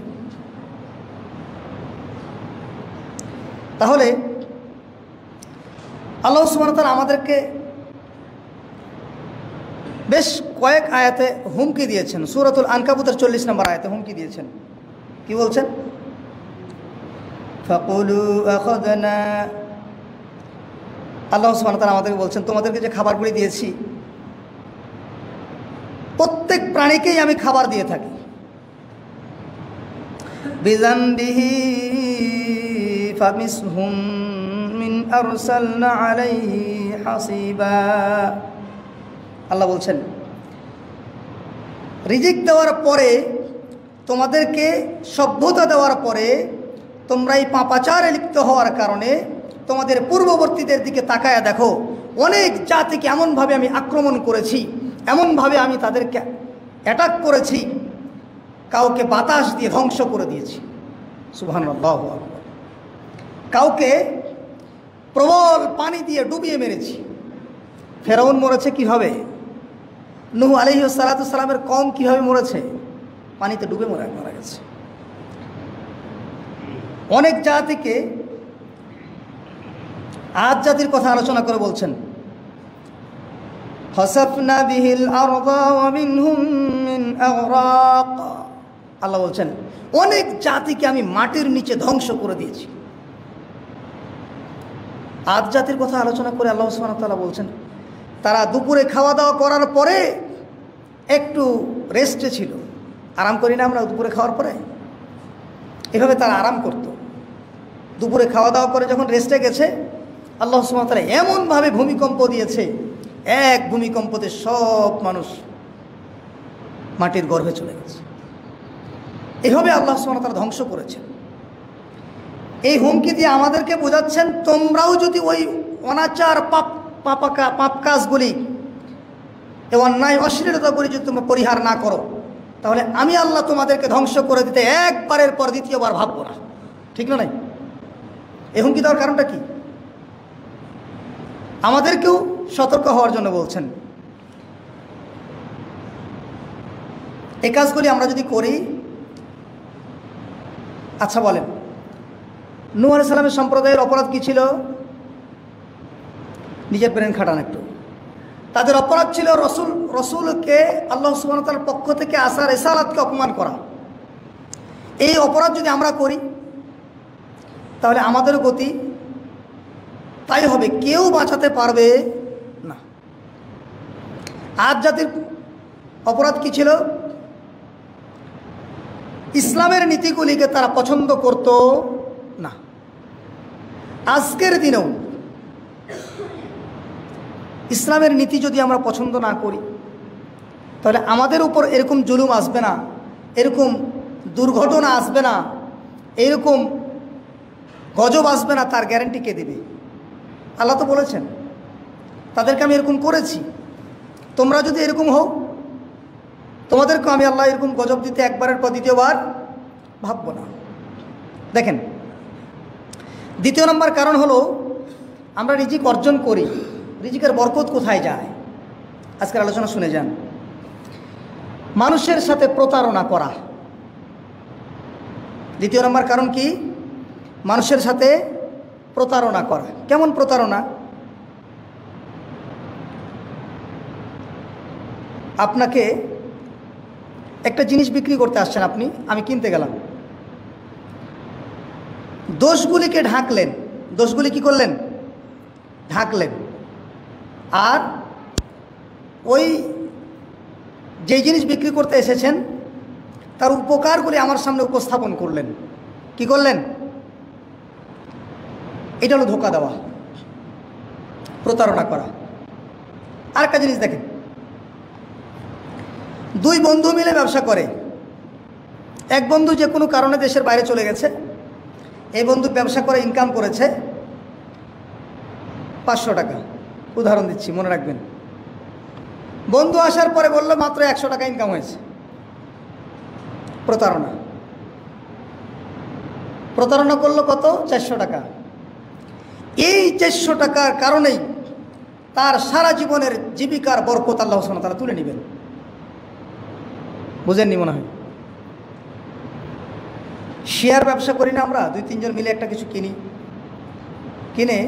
তাহলে আল্লাহ সুবহানাহু ওয়া তাআলা আমাদেরকে বেশ কয়েক আয়াতে হুমকি দিয়েছেন। সূরাতুল আনকাবুতের 40 নম্বর আয়াতে হুমকি দিয়েছেন। কি বলছেন? ফাকুলু আখাযনা, আল্লাহ সুবহানাহু ওয়া তাআলা আমাদেরকে বলছেন, তোমাদেরকে যে খাবারগুলি দিয়েছি, প্রত্যেক প্রাণীকেই আমি খাবার দিয়ে থাকি। বিযামবিহি ফামিসহুম মিন আরসালনা আলাইহি হাসিবা। আল্লাহ বলছেন, রিজিক দেওয়ার পরে, তোমাদেরকে সভ্যতা দেওয়ার পরে, তোমরা এই পাপাচারে লিপ্ত হওয়ার কারণে তোমাদের পূর্ববর্তীদের দিকে তাকায়া দেখো, অনেক জাতিকে এমনভাবে আমি আক্রমণ করেছি, এমনভাবে আমি তাদেরকে অ্যাটাক করেছি, কাউকে বাতাস দিয়ে ধ্বংস করে দিয়েছি। সুবহানাল্লাহু আকবার। কাউকে প্রবল পানি দিয়ে ডুবিয়ে মেরেছি। ফেরাউন মরেছে কিভাবে? নূহ আলাইহিস সালাতু সালামের কওম কিভাবে মরেছে? পানিতে ডুবে মারা গেছে। অনেক জাতিকে, আদ জাতির কথা আলোচনা করে বলছেন, ফাসাফনা বিহিল আরদা ওয়া মিনহুম মিন আগরাক। আল্লাহ বলছেন, অনেক জাতিকে আমি মাটির নিচে ধ্বংস করে দিয়েছি। আদ জাতির কথা আলোচনা করে আল্লাহ সুবহানাহু ওয়া তাআলা বলছেন, তারা দুপুরে খাওয়া দাওয়া করার পরে একটু রেস্টে ছিল। আরাম করি না আমরা দুপুরে খাওয়ার পরে? এভাবে তারা আরাম করত। দুপুরে খাওয়া দাওয়া করে যখন রেস্টে গেছে, আল্লাহ সুবহানাহু ওয়া তাআলা এমনভাবে ভূমিকম্প দিয়েছে, এক ভূমিকম্পতে সব মানুষ মাটির গর্ভে চলে গেছে। এভাবে আল্লাহ সুবহানাহু ওয়া তাআলা ধ্বংস করেছেন। এই হুমকি দিয়ে আমাদেরকে বোঝাচ্ছেন, তোমরাও যদি ওই অনাচার পাপ কাজগুলি, এই অন্যায় অশ্লীলতাগুলি যদি তোমরা পরিহার না করো, তাহলে আমি আল্লাহ তোমাদেরকে ধ্বংস করে দিতে একবারের পর দ্বিতীয়বার ভাববো না। ঠিক না? নাই? এই হুমকি দেওয়ার কারণটা কি? আমাদেরকেও সতর্ক হওয়ার জন্য বলছেন। এই কাজগুলি আমরা যদি করি, আচ্ছা বলেন, নূহ আলাইহিস সালামের সম্প্রদায়ের অপরাধ কি ছিল? নিজের ব্রেন খাটান একটু। তাদের অপরাধ ছিল রসুলকে, আল্লাহ সুবহানাহু ওয়া তাআলার পক্ষ থেকে আসা রিসালাতকে অপমান করা। এই অপরাধ যদি আমরা করি, তাহলে আমাদের গতি তাই হবে, কেউ বাঁচাতে পারবে না। আদ জাতির অপরাধ কি ছিল? ইসলামের নীতিগুলিকে তারা পছন্দ করত না। আজকের দিনেও ইসলামের নীতি যদি আমরা পছন্দ না করি, তাহলে আমাদের উপর এরকম জুলুম আসবে না, এরকম দুর্ঘটনা আসবে না, এরকম গজব আসবে না, তার গ্যারান্টি কে দেবে? আল্লাহ তো বলেছেন, তাদেরকে আমি এরকম করেছি, তোমরা যদি এরকম হও, তোমাদেরকে আমি আল্লাহ এরকম গজব দিতে একবারের পর দ্বিতীয়বার ভাববো না। দেখেন, দ্বিতীয় নম্বর কারণ হলো, আমরা রিজিক অর্জন করি, রিজিকের বরকত কোথায় যায়? আজকের আলোচনা শুনে যান। মানুষের সাথে প্রতারণা করা। দ্বিতীয় নম্বর কারণ কি? মানুষের সাথে প্রতারণা করা। কেমন প্রতারণা? আপনাকে একটা জিনিস বিক্রি করতে আসছেন আপনি, আমি কিনতে গেলাম, দোষগুলিকে ঢাকলেন। দোষগুলি কি করলেন? ঢাকলেন। আর ওই যে জিনিস বিক্রি করতে এসেছেন তার উপকারগুলি আমার সামনে উপস্থাপন করলেন। কি করলেন? এটা হলো ধোঁকা দেওয়া, প্রতারণা করা। আরেকটা জিনিস দেখেন, দুই বন্ধু মিলে ব্যবসা করে, এক বন্ধু যে কোনো কারণে দেশের বাইরে চলে গেছে, এই বন্ধু ব্যবসা করে ইনকাম করেছে 500 টাকা, উদাহরণ দিচ্ছি, মনে রাখবেন। বন্ধু আসার পরে বলল মাত্র 100 টাকা ইনকাম হয়েছে। প্রতারণা। প্রতারণা করলো কত? 400 টাকা। এই 400 টাকার কারণেই তার সারা জীবনের জীবিকার বরকত আল্লাহ সুবহানাহু ওয়া তাআলা তুলে নেবেন। বুঝেননি মনে হয়? শেয়ার ব্যবসা করি না আমরা, 2-3 জন মিলে একটা কিছু কিনে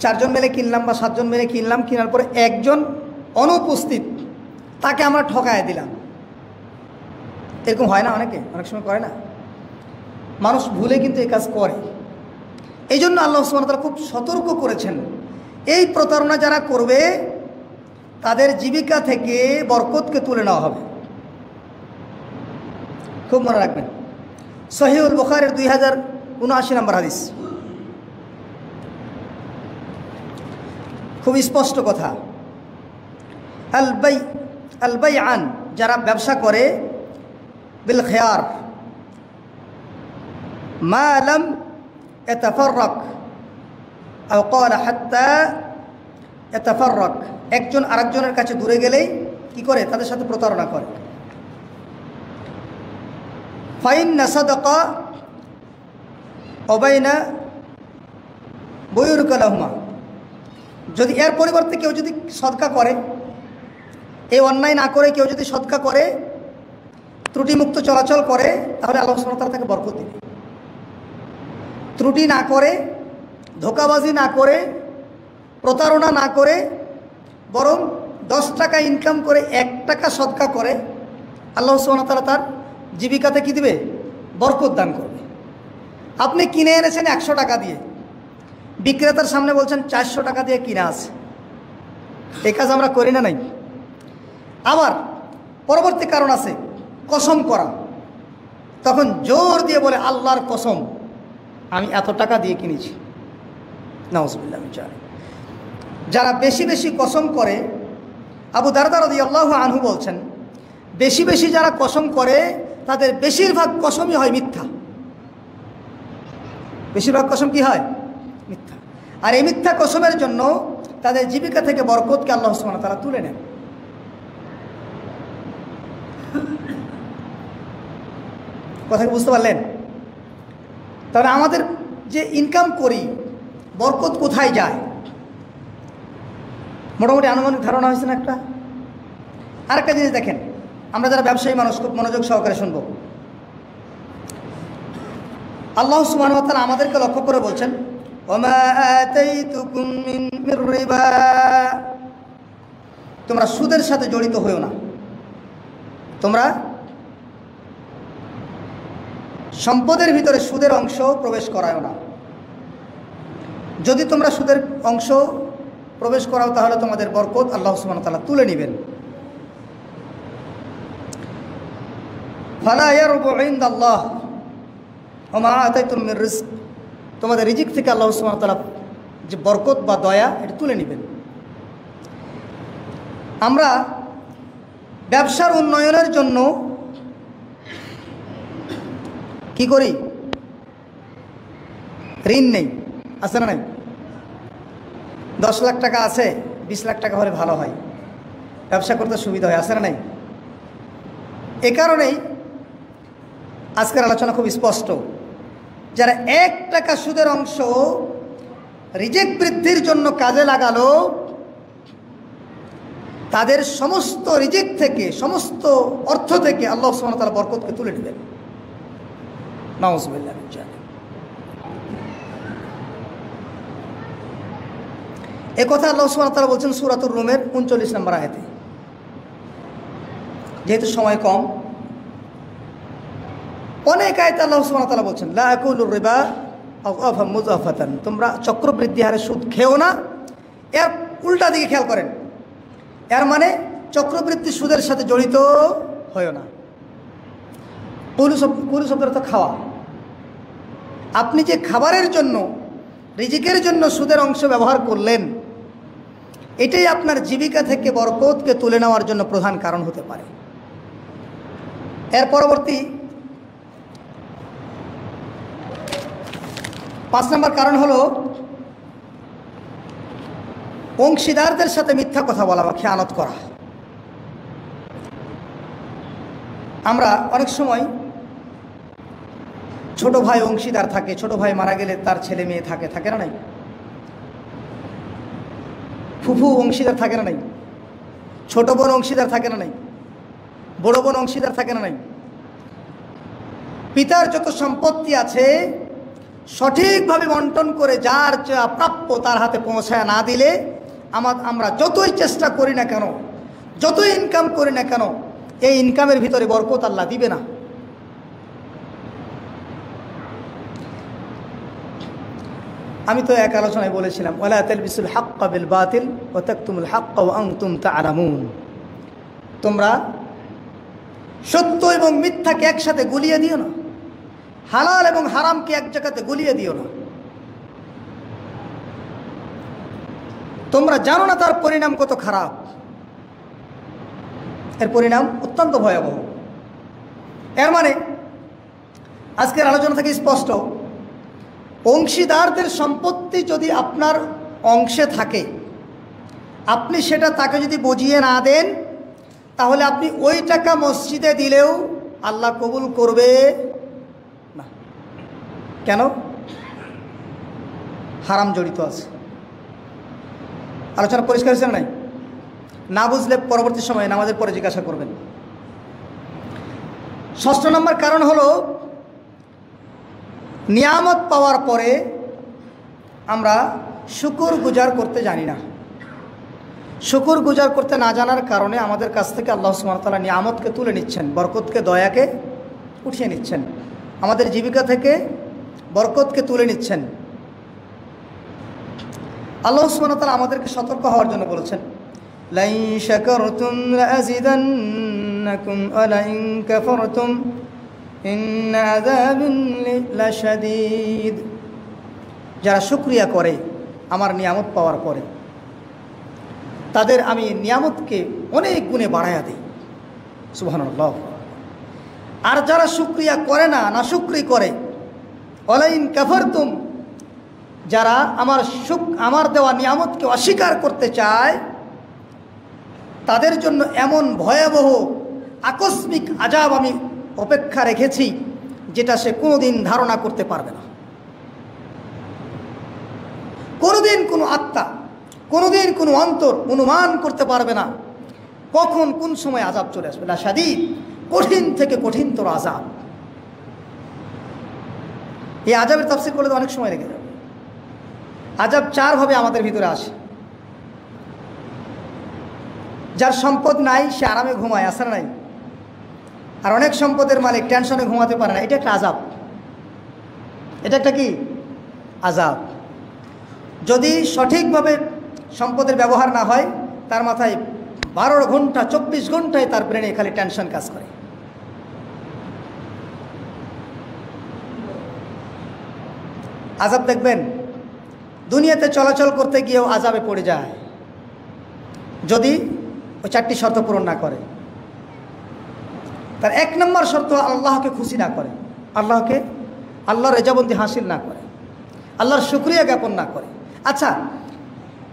4 জন মিলে কিনলাম বা 7 জন মিলে কিনলাম, কেনার পরে একজন অনুপস্থিত, তাকে আমরা ঠকায় দিলাম। এরকম হয় না? অনেক সময় করে না? মানুষ ভুলে কিন্তু এই কাজ করে। এই জন্য আল্লাহ সুবহানাহু ওয়া তাআলা খুব সতর্ক করেছেন, এই প্রতারণা যারা করবে তাদের জীবিকা থেকে বরকতকে তুলে নেওয়া হবে। খুব মনে রাখবেন। সহিহুল বুখারীর 2079 নম্বর হাদিস, খুব স্পষ্ট কথা। আল বাইআন, যারা ব্যবসা করে, বিল খিয়ার মা লাম ইয়াতাফাররাক আও ক্বালা হাত্তা ইয়াতাফাররাক, একজন আরেকজনের কাছে দূরে গেলেই কি করে? তাদের সাথে প্রতারণা করে। ফাইন্না সাদাকা ওয়া বাইনা বুয়ুরিকা লাহুমা, যদি এর পরিবর্তে কেউ যদি সদকা করে, এই অন্যায় না করে কেউ যদি সদকা করে, ত্রুটিমুক্ত চলাচল করে, তাহলে আল্লাহ সুবহানাহু ওয়া তাআলা তাকে বরকত দেবে। ত্রুটি না করে, ধোঁকাবাজি না করে, প্রতারণা না করে, বরং 10 টাকা ইনকাম করে 1 টাকা সদকা করে, আল্লাহ সুবহানাহু ওয়া তাআলা তার জীবিকাতে কি দিবে? বরকত দান করবে। আপনি কিনে এনেছেন 100 টাকা দিয়ে, বিক্রেতার সামনে বলছেন 400 টাকা দিয়ে কিনা আছে। এই কাজ আমরা করি না? নাই। আবার পরবর্তী কারণ আছে কসম করা, তখন জোর দিয়ে বলে আল্লাহর কসম আমি এত টাকা দিয়ে কিনেছি। নাউজুবিল্লাহ। যারা বেশি বেশি কসম করে, আবু দারদা রাদিয়াল্লাহু আনহু বলছেন, বেশি বেশি যারা কসম করে তাদের বেশিরভাগ কসমই হয় মিথ্যা। বেশিরভাগ কসম কি হয়? মিথ্যা। আর এই মিথ্যা কসমের জন্য তাদের জীবিকা থেকে বরকতকে আল্লাহ সুবহানাহু ওয়া তাআলা তুলে নেন। কথা বুঝতে পারলেন? তাহলে আমাদের যে ইনকাম করি, বরকত কোথায় যায়? মোটামুটি আনুমানিক ধারণা হয়েছে না একটা? আরেকটা জিনিস দেখেন, আমরা যারা ব্যবসায়ী মানুষ খুব মনোযোগ সহকারে শুনবো। আল্লাহ সুবহানাহু ওয়া তাআলা আমাদেরকে লক্ষ্য করে বলছেন, ওমা আতাইতুকুম মির রিবা, তোমরা সুদের সাথে জড়িত হইও না, তোমরা সম্পদের ভিতরে সুদের অংশ প্রবেশ করাও না। যদি তোমরা সুদের অংশ প্রবেশ করাও তাহলে তোমাদের বরকত আল্লাহ সুবহানাহু ওয়া তাআলা তুলে নেবেন। ফালা ইয়ারবু ইনদাল্লাহ ওমা আতাইতুম মির রিজক, তোমাদের রিজিক থেকে আল্লাহ সুবহানাহু ওয়া তাআলা যে বরকত বা দয়া এটা তুলে নেবেন। আমরা ব্যবসার উন্নয়নের জন্য কি করি? ঋণ নেই, আছে না নাই? 10 লাখ টাকা আছে, 20 লাখ টাকা হলে ভালো হয়, ব্যবসা করতে সুবিধা হয়, আছে না নাই? এ কারণেই আজকের আলোচনা খুব স্পষ্ট। যারা 1 টাকা সুদের অংশ রিজিক বৃদ্ধির জন্য কাজে লাগালো, তাদের সমস্ত রিজিক থেকে, সমস্ত অর্থ থেকে আল্লাহ সুবহানাহু ওয়া তাআলা বরকতকে তুলে নেবেন। নাউজুবিল্লাহ। এ কথা আল্লাহ সুবহানাহু ওয়া তাআলা বলছেন সূরাতুর রুমের 39 নম্বর আয়াতে। যেহেতু সময় কম, অনেক আয়াতে আল্লাহ সুবহানাহু ওয়া তাআলা বলছেন লা আকুলুর রিবা আযআফাম মুযাফাতান, তোমরা চক্রবৃদ্ধি হারে সুদ খেও না। এর উল্টা দিকে খেয়াল করেন, এর মানে চক্রবৃদ্ধি সুদের সাথে জড়িত হয় না। কুলু শব্দের তো খাওয়া। আপনি যে খাবারের জন্য, রিজিকের জন্য সুদের অংশ ব্যবহার করলেন, এটাই আপনার জীবিকা থেকে বরকতকে তুলে নেওয়ার জন্য প্রধান কারণ হতে পারে। এর পরবর্তী 5 নম্বর কারণ হলো অংশীদারদের সাথে মিথ্যা কথা বলা বা খেয়ানত করা। আমরা অনেক সময় ছোট ভাই অংশীদার থাকে, ছোট ভাই মারা গেলে তার ছেলে মেয়ে থাকে না নাই? ফুফু অংশীদার থাকে না নাই? ছোট বোন অংশীদার থাকে না নাই? বড় বোন অংশীদার থাকে না নাই? পিতার যত সম্পত্তি আছে সঠিকভাবে বন্টন করে যার যা প্রাপ্য তার হাতে পৌঁছায় না দিলে আমরা যতই চেষ্টা করি না কেন, যতই ইনকাম করি না কেন, এই ইনকামের ভিতরে বরকত আল্লাহ দিবে না। আমি তো এক আলোচনায় বলেছিলাম, ওয়ালা তালবিসুল হাক্কা বিল বাতিল ওয়া তাকতুমুল হাক্কা ওয়া আনতুম তা'লামুন। তোমরা সত্য এবং মিথ্যাকে একসাথে গুলিয়ে দিও না, হালাল এবং হারামকে এক জায়গাতে গুলিয়ে দিও না। তোমরা জানো না তার পরিণাম কত খারাপ, এর পরিণাম অত্যন্ত ভয়াবহ। এর মানে আজকের আলোচনা থেকে স্পষ্ট, অংশীদারদের সম্পত্তি যদি আপনার অংশে থাকে, আপনি সেটা তাকে যদি বুঝিয়ে না দেন, তাহলে আপনি ওই টাকা মসজিদে দিলেও আল্লাহ কবুল করবে না। কেন? হারাম জড়িত আছে। আলোচনা পরিষ্কার হয়েছে না? নাই? না বুঝলে পরবর্তী সময়ে নামাজের পরে জিজ্ঞাসা করবেন। 6 নম্বর কারণ হলো নিয়ামত পাওয়ার পরে আমরা শুকর গুজার করতে জানি না। শুকর গুজার করতে না জানার কারণে আমাদের কাছ থেকে আল্লাহ সুবহানাহু ওয়া তাআলা নিয়ামতকে তুলে নিচ্ছেন, বরকতকে, দয়াকে উঠিয়ে নিচ্ছেন, আমাদের জীবিকা থেকে বরকতকে তুলে নিচ্ছেন। আল্লাহ সুবহানাহু ওয়া তাআলা আমাদেরকে সতর্ক হওয়ার জন্য বলেছেন, লাইন শাকারতুম লাযিদান্নাকুম ওয়া লাইন কাফারতুম ইন্না আযাবি লাশাদীদ। যারা শুকরিয়া করে আমার নিয়ামত পাওয়ার পরে, তাদের আমি নিয়ামতকে অনেক গুণে বাড়াইয়া দিই। সুবহানাল্লাহ। আর যারা শুকরিয়া করে না, নাশুকরি করে, ওয়ালাইন কাফারতুম, যারা আমার দেওয়া নিয়ামতকে অস্বীকার করতে চায়, তাদের জন্য এমন ভয়াবহ আকস্মিক আযাব আমি অপেক্ষা রেখেছি যেটা সে কোনোদিন ধারণা করতে পারবে না। কোনোদিন কোনো আত্মা, কোনোদিন কোনো অন্তর অনুমান করতে পারবে না কখন কোন সময় আযাব চলে আসবে। লাশাদীদ, কঠিন থেকে কঠিনতর আযাব। এই আযাবের তাফসীর করলে তো অনেক সময় লেগে যাবে। আযাব 4 ভাবে আমাদের ভিতরে আসে। যার সম্পদ নাই সে আরামে ঘুমায়, আসে না নাই? আর অনেক সম্পদের মালিক টেনশনে ঘুমাতে পারে না, এটা একটা আযাব। এটা একটা কি আযাব। যদি সঠিকভাবে সম্পদের ব্যবহার না হয়, তার মাথায় 12 ঘন্টা 24 ঘন্টায় তার ব্রেনে খালি টেনশন কাজ করে। আযাব দেখবেন দুনিয়াতে চলাচল করতে গিয়েও আযাবে পড়ে যায়, যদি ওই 4টি শর্ত পূরণ না করে। তার 1 নম্বর শর্ত, আল্লাহকে খুশি না করে, আল্লাহর রেজাবন্দি হাসিল না করে, আল্লাহর শুকরিয়া জ্ঞাপন না করে। আচ্ছা,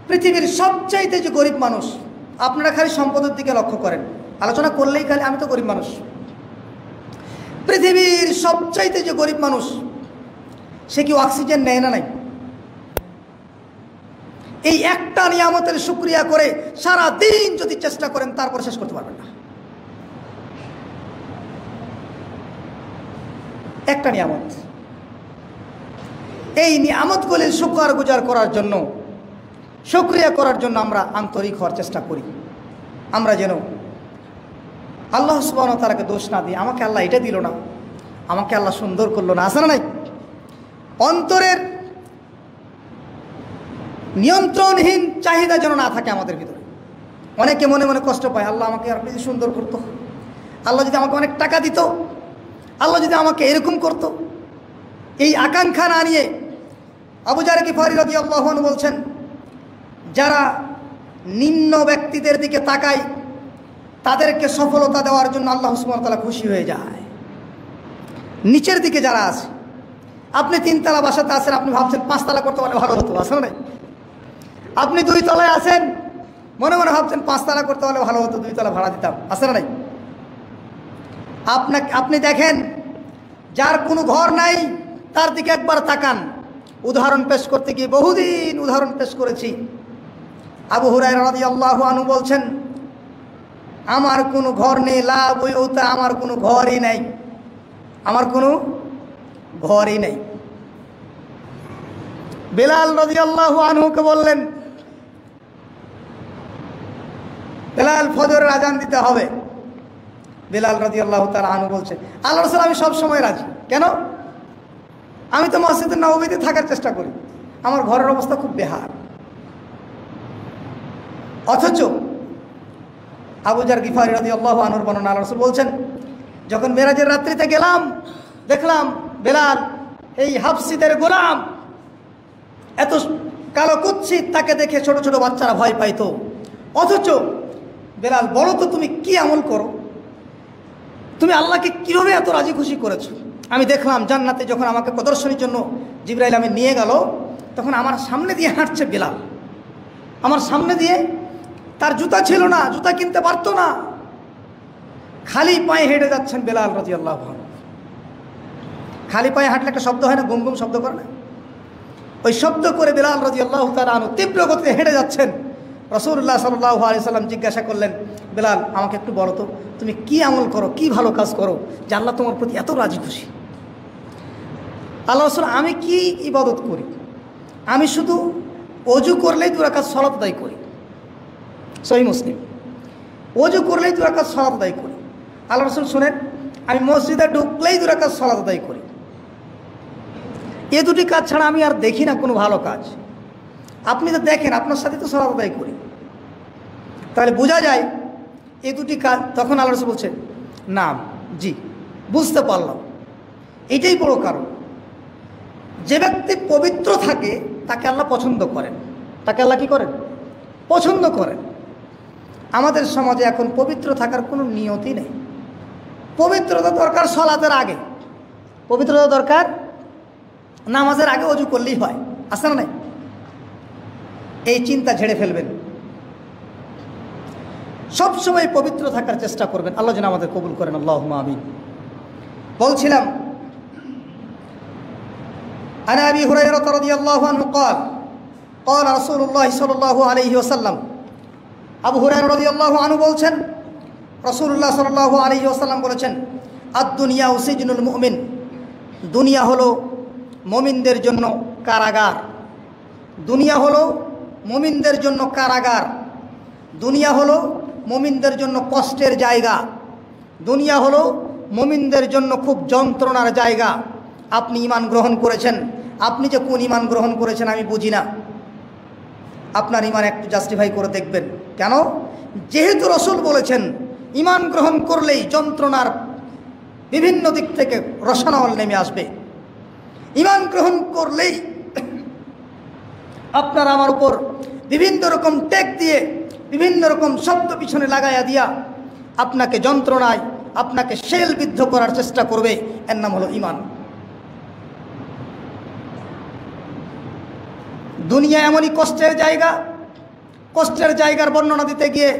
পৃথিবীর সবচাইতে যে গরিব মানুষ, আপনারা খালি সম্পদের দিকে লক্ষ্য করেন, আলোচনা করলেই খালি আমি তো গরিব মানুষ। পৃথিবীর সবচাইতে যে গরিব মানুষ, সে কি অক্সিজেন নেয় না নাই? এই একটা নিয়ামতের শুকরিয়া করে সারা দিন যদি চেষ্টা করেন, তারপর শেষ করতে পারবেন না। একটা নিয়ামত। এই নিয়ামতগুলির শুকর গুজার করার জন্য, শুকরিয়া করার জন্য আমরা আন্তরিক হওয়ার চেষ্টা করি। আমরা যেন আল্লাহ সুবহানাহু ওয়া তাআলাকে দোষ না দিই, আমাকে আল্লাহ এটা দিল না, আমাকে আল্লাহ সুন্দর করলো না, আছে না নাই? অন্তরের নিয়ন্ত্রণহীন চাহিদা যেন না থাকে আমাদের ভিতরে। অনেকে মনে মনে কষ্ট পায়, আল্লাহ আমাকে আর যদি সুন্দর করতো, আল্লাহ যদি আমাকে অনেক টাকা দিত, আল্লাহ যদি আমাকে এরকম করতো। এই আকাঙ্ক্ষা না নিয়ে আবু যার গিফারী রাদিয়াল্লাহু আনহু বলছেন, যারা নিম্ন ব্যক্তিদের দিকে তাকায় তাদেরকে সফলতা দেওয়ার জন্য আল্লাহ সুবহানাহু ওয়া তাআলা খুশি হয়ে যায়। নিচের দিকে যারা আছে, আপনি 3 তলা বাসাতে আছেন, আপনি ভাবছেন 5 তলা করতে পারলে ভালো হতো, আসলে নাই? আপনি 2 তলায় আছেন, মনে মনে ভাবছেন 5 তলা করতে পারলে ভালো হতো, 2 তলা ভাড়া দিতাম, আসলে নাই? আপনি দেখেন যার কোনো ঘর নাই তার দিকে একবার তাকান। উদাহরণ পেশ করতে গিয়ে বহুদিন উদাহরণ পেশ করেছি। আবু হুরায়রা রাদিয়াল্লাহু আনহু বলছেন, আমার কোনো ঘর নেই, লা বুয়ুতা, আমার কোনো ঘরই নাই, আমার কোনো ঘরই নেই। বেলাল রাদিয়াল্লাহু আনহুকে বললেন, বেলাল ফজরের আজান দিতে হবে। বেলাল রাদিয়াল্লাহু তাআলা আনহু বলছেন, আল্লাহর রাসূল আমি সব সময় রাজি। কেন? আমি তো মসজিদে নববীতে থাকার চেষ্টা করি, আমার ঘরের অবস্থা খুব বেহাল। অথচ আবু যার গিফারি রাদিয়াল্লাহু আনহুর বর্ণনা, আল্লাহর রাসূল বলছেন, যখন মেরাজের রাত্রিতে গেলাম, দেখলাম বেলাল এই হাফসিদের গোলাম, এত কালো কুৎসিত, তাকে দেখে ছোট ছোট বাচ্চারা ভয় পাইতো। অথচ বেলাল, বলো তো তুমি কি আমল করো, তুমি আল্লাহকে কীভাবে এত রাজি খুশি করেছো? আমি দেখলাম জান্নাতে যখন আমাকে প্রদর্শনীর জন্য জিবরাইল আমিন নিয়ে গেল, তখন আমার সামনে দিয়ে হাঁটছে বেলাল, আমার সামনে দিয়ে। তার জুতা ছিল না, জুতা কিনতে পারতো না, খালি পায়ে হেঁটে যাচ্ছেন বেলাল রাদিয়াল্লাহু আনহু। খালি পায়ে হাঁটলে একটা শব্দ হয় না, গুম গুম শব্দ করে না? ওই শব্দ করে বেলাল রাদিয়াল্লাহু তাআলা আনহু তীব্র গতিতে হেঁটে যাচ্ছেন। রাসূলুল্লাহ সাল্লাল্লাহু আলাইহি সাল্লাম জিজ্ঞাসা করলেন, বেলাল আমাকে একটু বলো তো, তুমি কি আমল করো, কি ভালো কাজ করো যে আল্লাহ তোমার প্রতি এত রাজি খুশি? আল্লাহ রাসূল, আমি কি ইবাদত করি? আমি শুধু ওযু করলেই 2 রাকাত সালাত আদায় করি। সহিহ মুসলিম। ওযু করলেই 2 রাকাত সালাত আদায় করি। আল্লাহ রাসূল শুনেন, আমি মসজিদে ঢুকলেই 2 রাকাত সালাত আদায় করি। এই 2টি কাজ ছাড়া আমি আর দেখি না কোনো ভালো কাজ। আপনি তো দেখেন, আপনার সাথে তো সালাত আদায় করি, তাহলে বোঝা যায় এই 2টি কাজ। তখন আল্লাহ রাসূল বলছেন, না জি বুঝতে পারলাম, এটাই বড় কারণ। যে ব্যক্তি পবিত্র থাকে তাকে আল্লাহ পছন্দ করেন। তাকে আল্লাহ কি করেন? পছন্দ করেন। আমাদের সমাজে এখন পবিত্র থাকার কোনো নিয়তি নেই। পবিত্রতা দরকার সালাতের আগে, পবিত্রতা দরকার নামাজের আগে, ওযু করলেই হয়, আছে না নাই? এই চিন্তা ঝেড়ে ফেলবেন, সবসময় পবিত্র থাকার চেষ্টা করবেন। আল্লাহ যেন আমাদের কবুল করেন, আল্লাহুম্মা আমিন। বলছিলাম, عن أبي هريرة رضي الله عنه قال قال رسول الله صلى الله عليه وسلم আবু হুরায়রা রাদিয়াল্লাহু আনহু বলছেন, রাসূলুল্লাহ সাল্লাল্লাহু আলাইহি ওয়াসাল্লাম বলেছেন, আদ-দুনিয়া সিজনুল মুমিন, দুনিয়া হলো মুমিনদের জন্য কারাগার। দুনিয়া হলো মুমিনদের জন্য কারাগার। দুনিয়া হলো মুমিনদের জন্য কষ্টের জায়গা। দুনিয়া হলো মুমিনদের জন্য খুব যন্ত্রণার জায়গা। আপনি ঈমান গ্রহণ করেছেন, আপনি যে কোন ঈমান গ্রহণ করেছেন আমি বুঝি না। আপনার ঈমান একটু জাস্টিফাই করে দেখবেন। কেন? যেহেতু রাসূল বলেছেন ঈমান গ্রহণ করলেই যন্ত্রণার বিভিন্ন দিক থেকে রসানল নেমে আসবে। ঈমান গ্রহণ করলেই আপনার আমার উপর বিভিন্ন রকম টেক দিয়ে, বিভিন্ন রকম শব্দ পিছনে লাগাইয়া দিয়া আপনাকে যন্ত্রণায়, আপনাকে শেলবিদ্ধ করার চেষ্টা করবে। এর নাম হলো ঈমান। দুনিয়া এমনই কষ্টের জায়গা। কষ্টের জায়গার বর্ণনা দিতে গিয়ে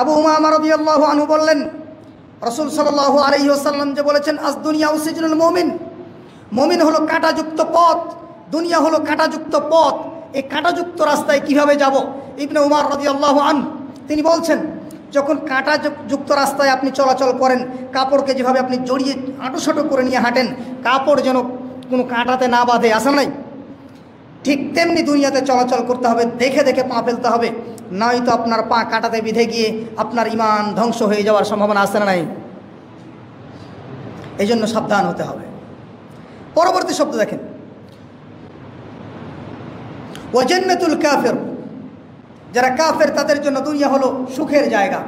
আবু উমামা রাদিয়াল্লাহু আনহু বললেন, রাসূল সাল্লাল্লাহু আলাইহি ওয়াসাল্লাম যে বলেছেন, আজ দুনিয়া সিজনুল মুমিন, মুমিন হলো কাঁটাযুক্ত পথ, দুনিয়া হলো কাঁটাযুক্ত পথ। এই কাঁটাযুক্ত রাস্তায় কিভাবে যাব? ইবনে উমর রাদিয়াল্লাহু আনহু তিনি বলছেন, যখন কাঁটাযুক্ত রাস্তায় আপনি চলাচল করেন, কাপড়কে যেভাবে আপনি জড়িয়ে আঁটোসাঁটো করে নিয়ে হাঁটেন, কাপড় যেন কোনো কাঁটাতে না বাঁধে, আসে নাই? ঠিক তেমনি দুনিয়াতে চলাচল করতে হবে, দেখে দেখে পা ফেলতে হবে, নয়তো আপনার পা কাঁটাতে বিঁধে গিয়ে আপনার ঈমান ধ্বংস হয়ে যাওয়ার সম্ভাবনা আছে না নাই? এই জন্য সাবধান হতে হবে। পরবর্তী শব্দ দেখেন, ওয়া জান্নাতুল কাফির, যারা কাফের তাদের জন্য দুনিয়া হলো সুখের জায়গা।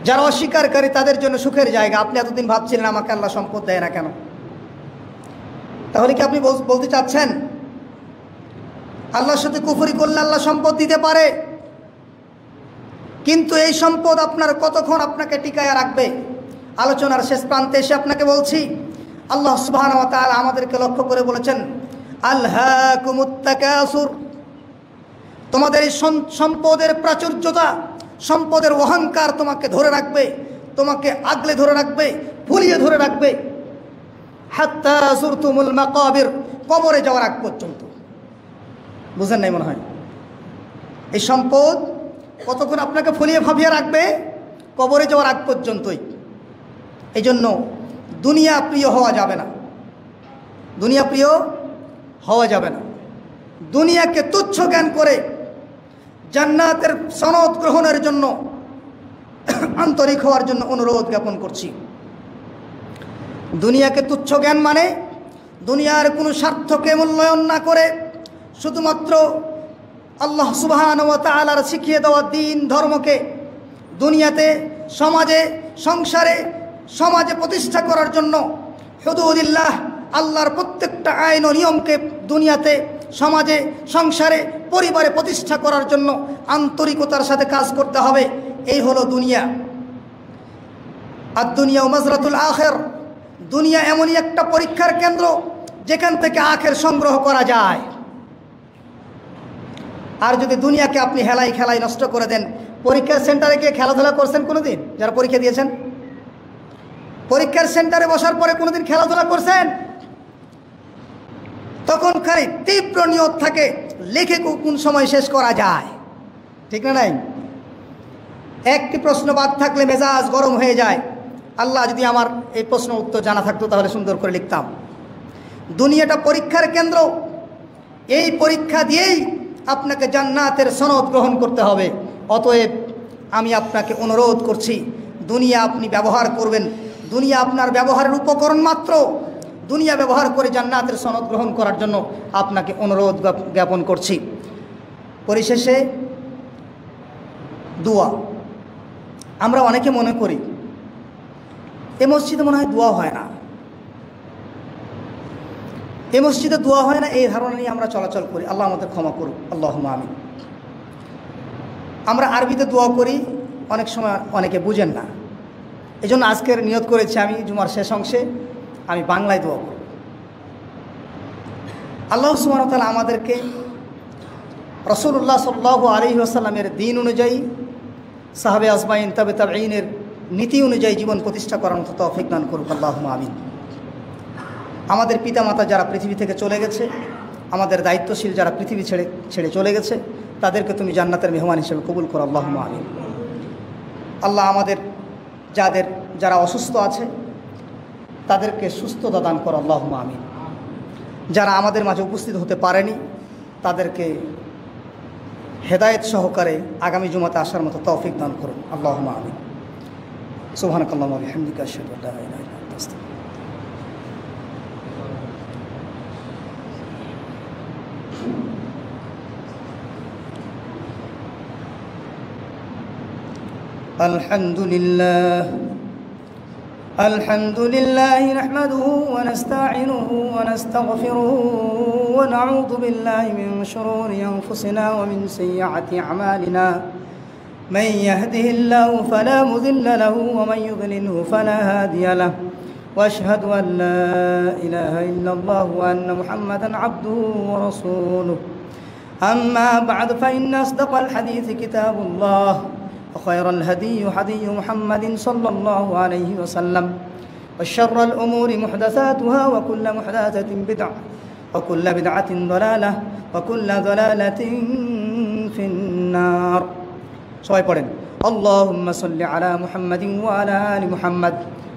যারা অস্বীকারী তাদের জন্য সুখের জায়গা। আপনি এতদিন ভাবছিলেন আমাকে আল্লাহ সম্পদ দেয় না কেন? তাহলে কি আপনি বলতে চাচ্ছেন আল্লাহর সাথে কুফরি করলে আল্লাহ সম্পদ দিতে পারে? কিন্তু এই সম্পদ আপনার কতক্ষণ আপনাকে টিকায় রাখবে? আলোচনার শেষ প্রান্তে এসে আপনাকে বলছি, আল্লাহ সুবহানাহু ওয়া তাআলা আমাদেরকে লক্ষ্য করে বলেছেন, আলহাকুমুত তাকাসুর, তোমাদের এই সম্পদের প্রাচুর্যতা, সম্পদের অহংকার তোমাকে ধরে রাখবে, তোমাকে আগলে ধরে রাখবে, ফুলিয়ে ধরে রাখবে, হাত্তা যুরতুমুল মাকাবির, কবরে যাওয়ার আগ পর্যন্ত। বুঝেন নাই মনে হয়? এই সম্পদ কতক্ষণ আপনাকে ফুলিয়ে ভাবিয়ে রাখবে? কবরে যাওয়ার আগ পর্যন্তই। এই জন্য দুনিয়া প্রিয় হওয়া যাবে না, দুনিয়া প্রিয় হওয়া যাবে না। দুনিয়াকে তুচ্ছ জ্ঞান করে জান্নাতের সনদ গ্রহণের জন্য আন্তরিক হওয়ার জন্য অনুরোধ জ্ঞাপন করছি। দুনিয়াকে তুচ্ছ জ্ঞান মানে দুনিয়ার কোনো স্বার্থকে মূল্যায়ন না করে শুধুমাত্র আল্লাহ সুবহানাহু ওয়া তাআলার শিখিয়ে দেওয়া দ্বীন ধর্মকে দুনিয়াতে, সমাজে, সংসারে, সমাজে প্রতিষ্ঠা করার জন্য হুদুদিল্লাহ, আল্লাহর প্রত্যেকটা আইন ও নিয়মকে দুনিয়াতে, সমাজে, সংসারে, পরিবারে প্রতিষ্ঠা করার জন্য আন্তরিকতার সাথে কাজ করতে হবে। এই হলো দুনিয়া। আর দুনিয়া মাজরাতুল আখির, দুনিয়া এমনই একটা পরীক্ষার কেন্দ্র যেখান থেকে আখির সংগ্রহ করা যায়। আর যদি দুনিয়াকে আপনি হেলাই খেলাই নষ্ট করে দেন, পরীক্ষার সেন্টারে গিয়ে খেলাধুলা করছেন কোনোদিন? যারা পরীক্ষা দিয়েছেন, পরীক্ষার সেন্টারে বসার পরে কোনোদিন খেলাধুলা করছেন? তখন খালি তীব্র নিয়ত থাকে লিখে কোন সময় শেষ করা যায়, ঠিক না? নাই, একটি প্রশ্ন বাদ থাকলে মেজাজ গরম হয়ে যায়। আল্লাহ যদি আমার এই প্রশ্ন উত্তর জানা থাকতো তাহলে সুন্দর করে লিখতাম। দুনিয়াটা পরীক্ষার কেন্দ্র, এই পরীক্ষা দিয়েই আপনাকে জান্নাতের সনদ গ্রহণ করতে হবে। অতএব আমি আপনাকে অনুরোধ করছি, দুনিয়া আপনি ব্যবহার করবেন, দুনিয়া আপনার ব্যবহারের উপকরণ মাত্র। দুনিয়া ব্যবহার করে জান্নাতের সনদ গ্রহণ করার জন্য আপনাকে অনুরোধ জ্ঞাপন করছি। পরিশেষে দোয়া। আমরা অনেকে মনে করি এ মসজিদে মনে হয় দোয়া হয় না, এ মসজিদে দোয়া হয় না, এই ধারণা নিয়ে আমরা চলাচল করি। আল্লাহ আমাদের ক্ষমা করুক, আল্লাহুম্মা আমিন। আমরা আরবিতে দোয়া করি, অনেক সময় অনেকে বুঝেন না। এই জন্য আজকের নিয়ত করেছি আমি জুমার শেষ অংশে আমি বাংলায় দোয়া করব। আল্লাহ সুবহানাহু ওয়া তাআলা আমাদেরকে রাসূলুল্লাহ সাল্লাল্লাহু আলাইহি ওয়াসাল্লামের দ্বীন অনুযায়ী, সাহাবে আজমাইন, তাবে তাবেঈনের নীতি অনুযায়ী জীবন প্রতিষ্ঠা করার মতো তৌফিক দান করুক, আল্লাহুম্মা আমিন। আমাদের পিতামাতা যারা পৃথিবী থেকে চলে গেছে, আমাদের দায়িত্বশীল যারা পৃথিবী ছেড়ে চলে গেছে, তাদেরকে তুমি জান্নাতের মেহমান হিসেবে কবুল করো, আল্লাহুম্মা আমিন। আল্লাহ আমাদের যারা অসুস্থ আছে তাদেরকে সুস্থতা দান করো, আল্লাহুম্মা আমিন। যারা আমাদের মাঝে উপস্থিত হতে পারেনি তাদেরকে হেদায়েত সহকারে আগামী জুমাতে আসার মতো তৌফিক দান করুন, আল্লাহুম্মা আমিন। সুবহানাকাল্লাহুম্মা ওয়া বিহামদিকা আশহাদু আল্লা ইলাহা ইল্লা আনতা আস্তাগফিরুকা। الحمد لله نحمده ونستعينه ونستغفره ونعوذ بالله من شرور أنفسنا ومن سيئات أعمالنا، من يهده الله فلا مضل له ومن يضلله فلا هادي له، وأشهد أن لا إله إلا الله وأن محمدا عبده ورسوله. أما بعد فإن أصدق الحديث كتاب الله، وخير الهدي هدي محمد صلى الله عليه وسلم، وشر الأمور محدثاتها، وكل محدثة بدعة، وكل بدعة ضلالة، وكل ضلالة في النار. সবাই পড়েন اللهم صل على محمد وعلى آل محمد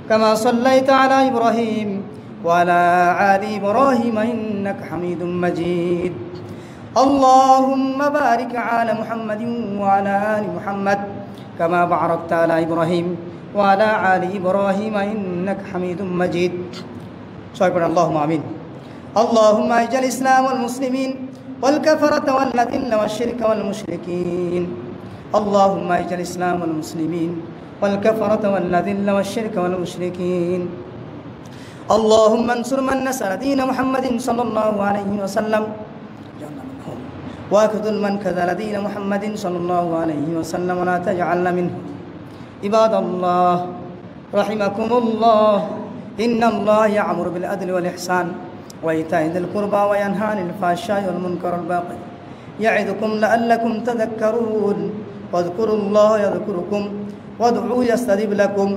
كما صليت على إبراهيم وعلى آل إبراهيم إنك حميد مجيد. اللهم بارك على محمد وعلى آل محمد كما باركت على إبراهيم وعلى آل إبراهيم إنك حميد مجيد. سبحان اللهم آمين. اللهم اجعل الإسلام والمسلمين والكفرة والذل والشرك والمشركين. اللهم اجعل الإسلام والمسلمين والكفرة والذل والشرك والمشركين. اللهم انصر من نصر دين محمد صلى الله عليه وسلم، واخذل من كذل دين محمد صلى الله عليه وسلم ولا تجعلنا منه. عباد الله رحمكم الله، ইন্নাল্লাহা ইয়া'মুরু বিল আদলি ওয়াল ইহসান ওয়া ইতা'i যিল কুরবা ওয়া ইয়ানহা আনিল ফাহশাই ওয়াল মুনকার ওয়াল বাগই ইয়া'iদুকুম লাআল্লাকুম তাযাক্কারুন ওয়াযকুরুল্লাহা ইয়াযকুরুকুম ওয়াদউহু ইয়াস্তাজিব লাকুম